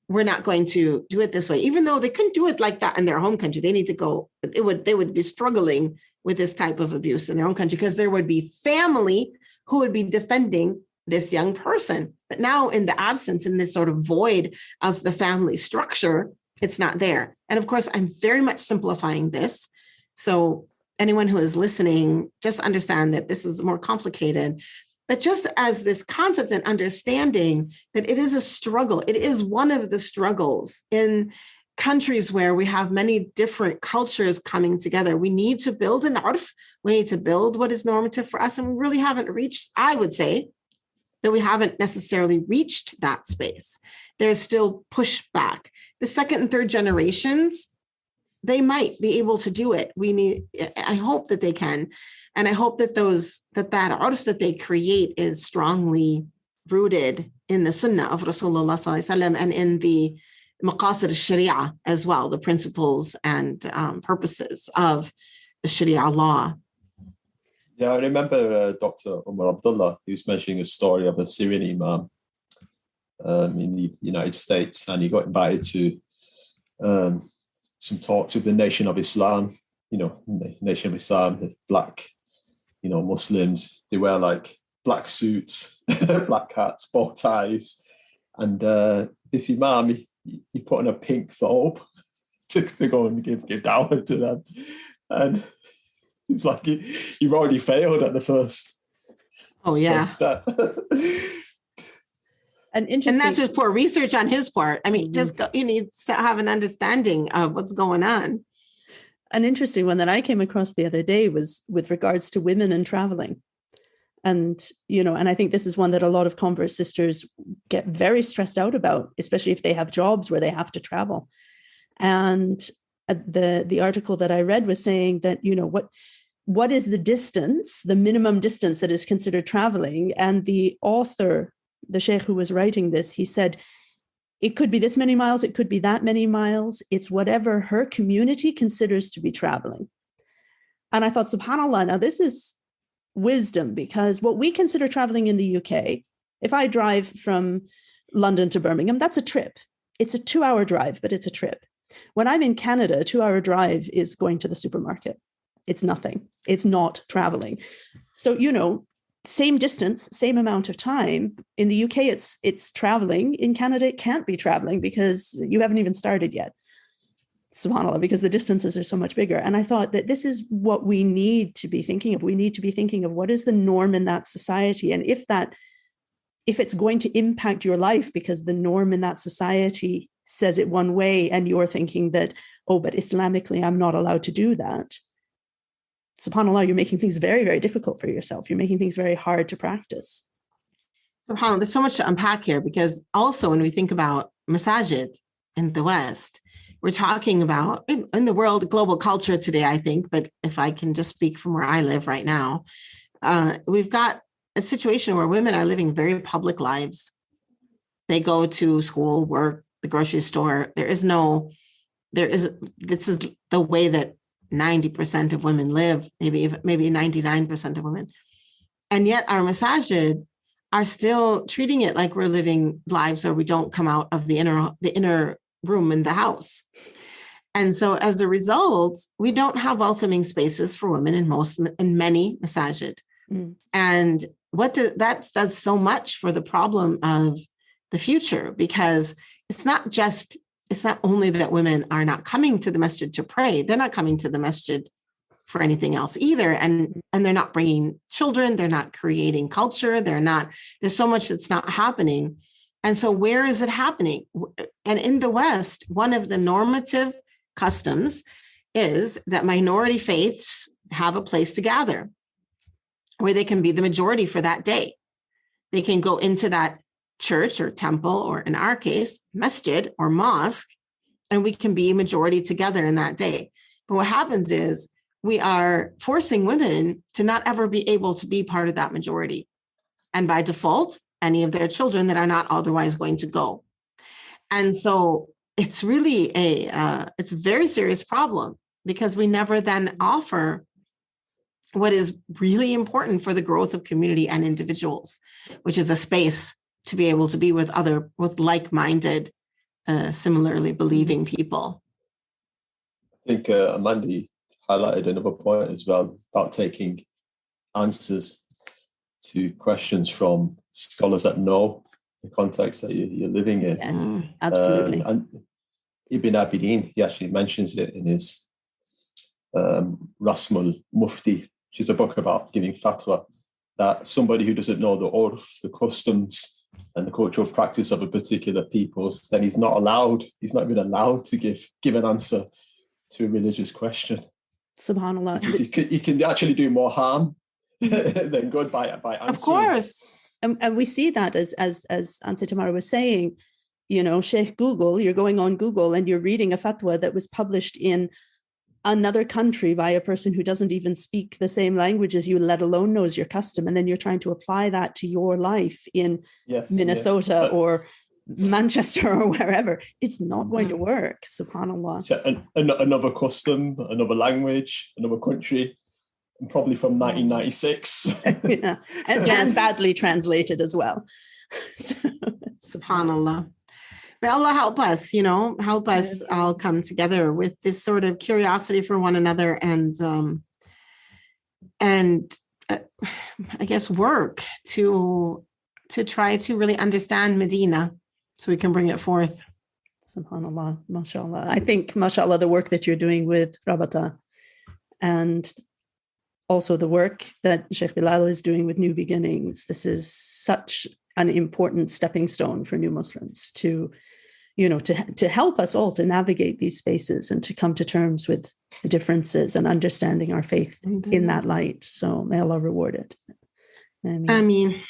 we're not going to do it this way, even though they couldn't do it like that in their home country. They need to go, they would be struggling with this type of abuse in their own country because there would be family who would be defending this young person. But now in the absence, in this sort of void of the family structure, it's not there. And of course, I'm very much simplifying this. So anyone who is listening, just understand that this is more complicated. But just as this concept and understanding that it is a struggle, it is one of the struggles in countries where we have many different cultures coming together. We need to build an urf. We need to build what is normative for us. And we really haven't reached, I would say, that we haven't necessarily reached that space. There's still pushback. The second and third generations, they might be able to do it. I hope that they can. And I hope that that urf that they create is strongly rooted in the sunnah of Rasulullah sallallahu alaihi wasallam and in the maqasid al-sharia as well, the principles and purposes of the sharia law. Yeah, I remember Dr. Umar Abdullah, he was mentioning a story of a Syrian imam in the United States, and he got invited to some talks with the Nation of Islam. The Nation of Islam, the black, Muslims, they wear like black suits, black hats, bow ties. And this imam, he put on a pink thobe to go and give dawah to them. And it's like you've already failed at the first. Oh, yeah. First step. And that's just poor research on his part. I mean, you need to have an understanding of what's going on. An interesting one that I came across the other day was with regards to women and traveling. And, and I think this is one that a lot of convert sisters get very stressed out about, especially if they have jobs where they have to travel. And the article that I read was saying that, what is the distance, the minimum distance that is considered traveling? And the author, the sheikh who was writing this, he said, it could be this many miles, it could be that many miles. It's whatever her community considers to be traveling. And I thought, subhanAllah, now this is wisdom, because what we consider traveling in the UK, if I drive from London to Birmingham, that's a trip. It's a 2-hour drive, but it's a trip. When I'm in Canada, a 2-hour drive is going to the supermarket. It's nothing. It's not traveling. So, same distance, same amount of time. In the UK, it's traveling. In Canada, it can't be traveling because you haven't even started yet. SubhanAllah, because the distances are so much bigger. And I thought that this is what we need to be thinking of. We need to be thinking of what is the norm in that society. And if it's going to impact your life because the norm in that society says it one way and you're thinking that, oh, but Islamically, I'm not allowed to do that. SubhanAllah, you're making things very, very difficult for yourself. You're making things very hard to practice. SubhanAllah, there's so much to unpack here, because also when we think about masajid in the West, we're talking about in the world, global culture today, I think, but if I can just speak from where I live right now, we've got a situation where women are living very public lives. They go to school, work, the grocery store. This is the way that 90% of women live, maybe 99% of women. And yet our masajid are still treating it like we're living lives where we don't come out of the inner room in the house. And so as a result, we don't have welcoming spaces for women in many masajid. And that does so much for the problem of the future, because it's not only that women are not coming to the masjid to pray, they're not coming to the masjid for anything else either. And they're not bringing children, they're not creating culture, there's so much that's not happening. And so where is it happening? And in the West, one of the normative customs is that minority faiths have a place to gather where they can be the majority for that day. They can go into that church or temple, or in our case, masjid or mosque, and we can be a majority together in that day. But what happens is we are forcing women to not ever be able to be part of that majority. And by default, any of their children that are not otherwise going to go. And so it's really it's a very serious problem, because we never then offer what is really important for the growth of community and individuals, which is a space to be able to be with like-minded, similarly believing people. I think Amanda highlighted another point as well about taking answers to questions from scholars that know the context that you're living in. Yes, absolutely. And Ibn Abidin, he actually mentions it in his Rasmul Mufti, which is a book about giving fatwa, that somebody who doesn't know the urf, the customs and the cultural practice of a particular peoples, then he's not even allowed to give an answer to a religious question. SubhanAllah. Because he can actually do more harm than good by answering. Of course. And we see that as Anse Tamara was saying, Sheikh Google, you're going on Google and you're reading a fatwa that was published in another country by a person who doesn't even speak the same language as you, let alone knows your custom. And then you're trying to apply that to your life in Minnesota or Manchester or wherever. It's not going to work, subhanAllah. So another custom, another language, another country, and probably from 1996. Yeah. And badly translated as well. SubhanAllah. May Allah help us, help us all come together with this sort of curiosity for one another and I guess work to try to really understand Medina so we can bring it forth. SubhanAllah, mashallah. I think, mashallah, the work that you're doing with Rabata and also the work that Sheikh Bilal is doing with New Beginnings, this is such an important stepping stone for new Muslims to help us all to navigate these spaces and to come to terms with the differences and understanding our faith in that light. So may Allah reward it. Ameen.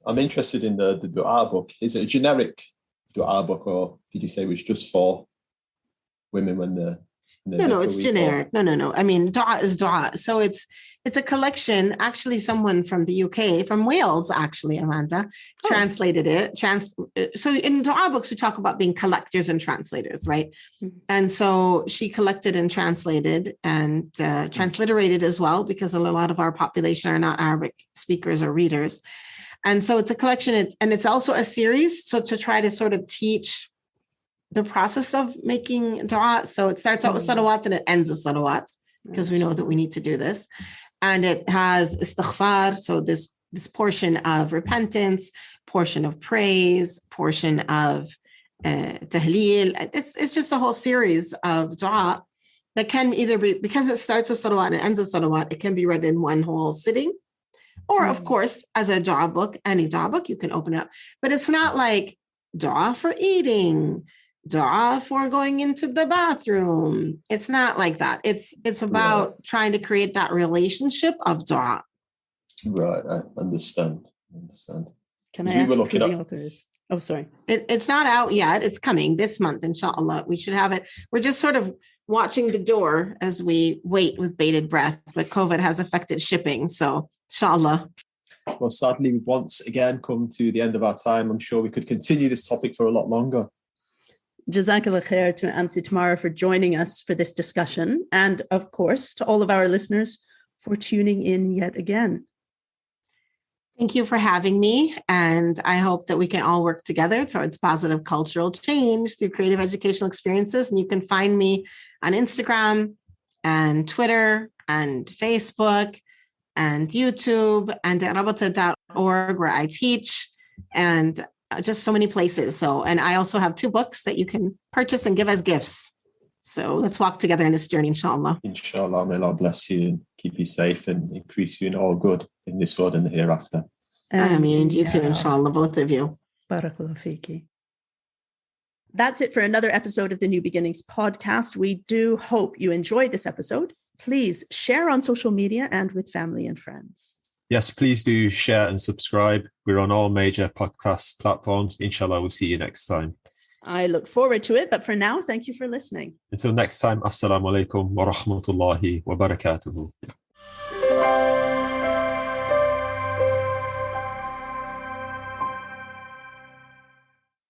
I'm interested in the dua book. Is it a generic dua book, or did you say it was just for women when they're... No, it's generic. No. I mean, dua is dua. So it's a collection. Actually, someone from the UK, from Wales, actually, Amanda, translated it. So in dua books, we talk about being collectors and translators, right? Mm-hmm. And so she collected and translated and transliterated as well, because a lot of our population are not Arabic speakers or readers. And so it's a collection, and it's also a series. So to try to sort of teach the process of making dua. So it starts out with salawat and it ends with salawat, because we know that we need to do this. And it has istighfar. So this portion of repentance, portion of praise, portion of tahleel. It's just a whole series of dua that can either be, because it starts with salawat and it ends with salawat, it can be read in one whole sitting. Or of course, as a dua book, any dua book, you can open it up. But it's not like dua for eating, dua for going into the bathroom. It's not like that. It's about trying to create that relationship of dua. Right, I understand. Can I ask who the author is? Oh, sorry. It's not out yet. It's coming this month, inshallah. We should have it. We're just sort of watching the door as we wait with bated breath, but COVID has affected shipping. So inshallah. Well, sadly, we've once again come to the end of our time. I'm sure we could continue this topic for a lot longer. Jazakallah khair to Anse Tamara for joining us for this discussion. And of course, to all of our listeners for tuning in yet again. Thank you for having me. And I hope that we can all work together towards positive cultural change through creative educational experiences. And you can find me on Instagram and Twitter and Facebook and YouTube and at rabata.org, where I teach, and just so many places. So, and I also have 2 books that you can purchase and give as gifts. So let's walk together in this journey, inshallah. Inshallah, may Allah bless you and keep you safe and increase you in all good in this world and the hereafter. Ameen. And you too, inshallah, both of you. Barakallah fiki. That's it for another episode of the New Beginnings podcast. We do hope you enjoyed this episode. Please share on social media and with family and friends. Yes, please do share and subscribe. We're on all major podcast platforms. Inshallah, we'll see you next time. I look forward to it. But for now, thank you for listening. Until next time, Assalamu alaikum wa rahmatullahi wa barakatuhu.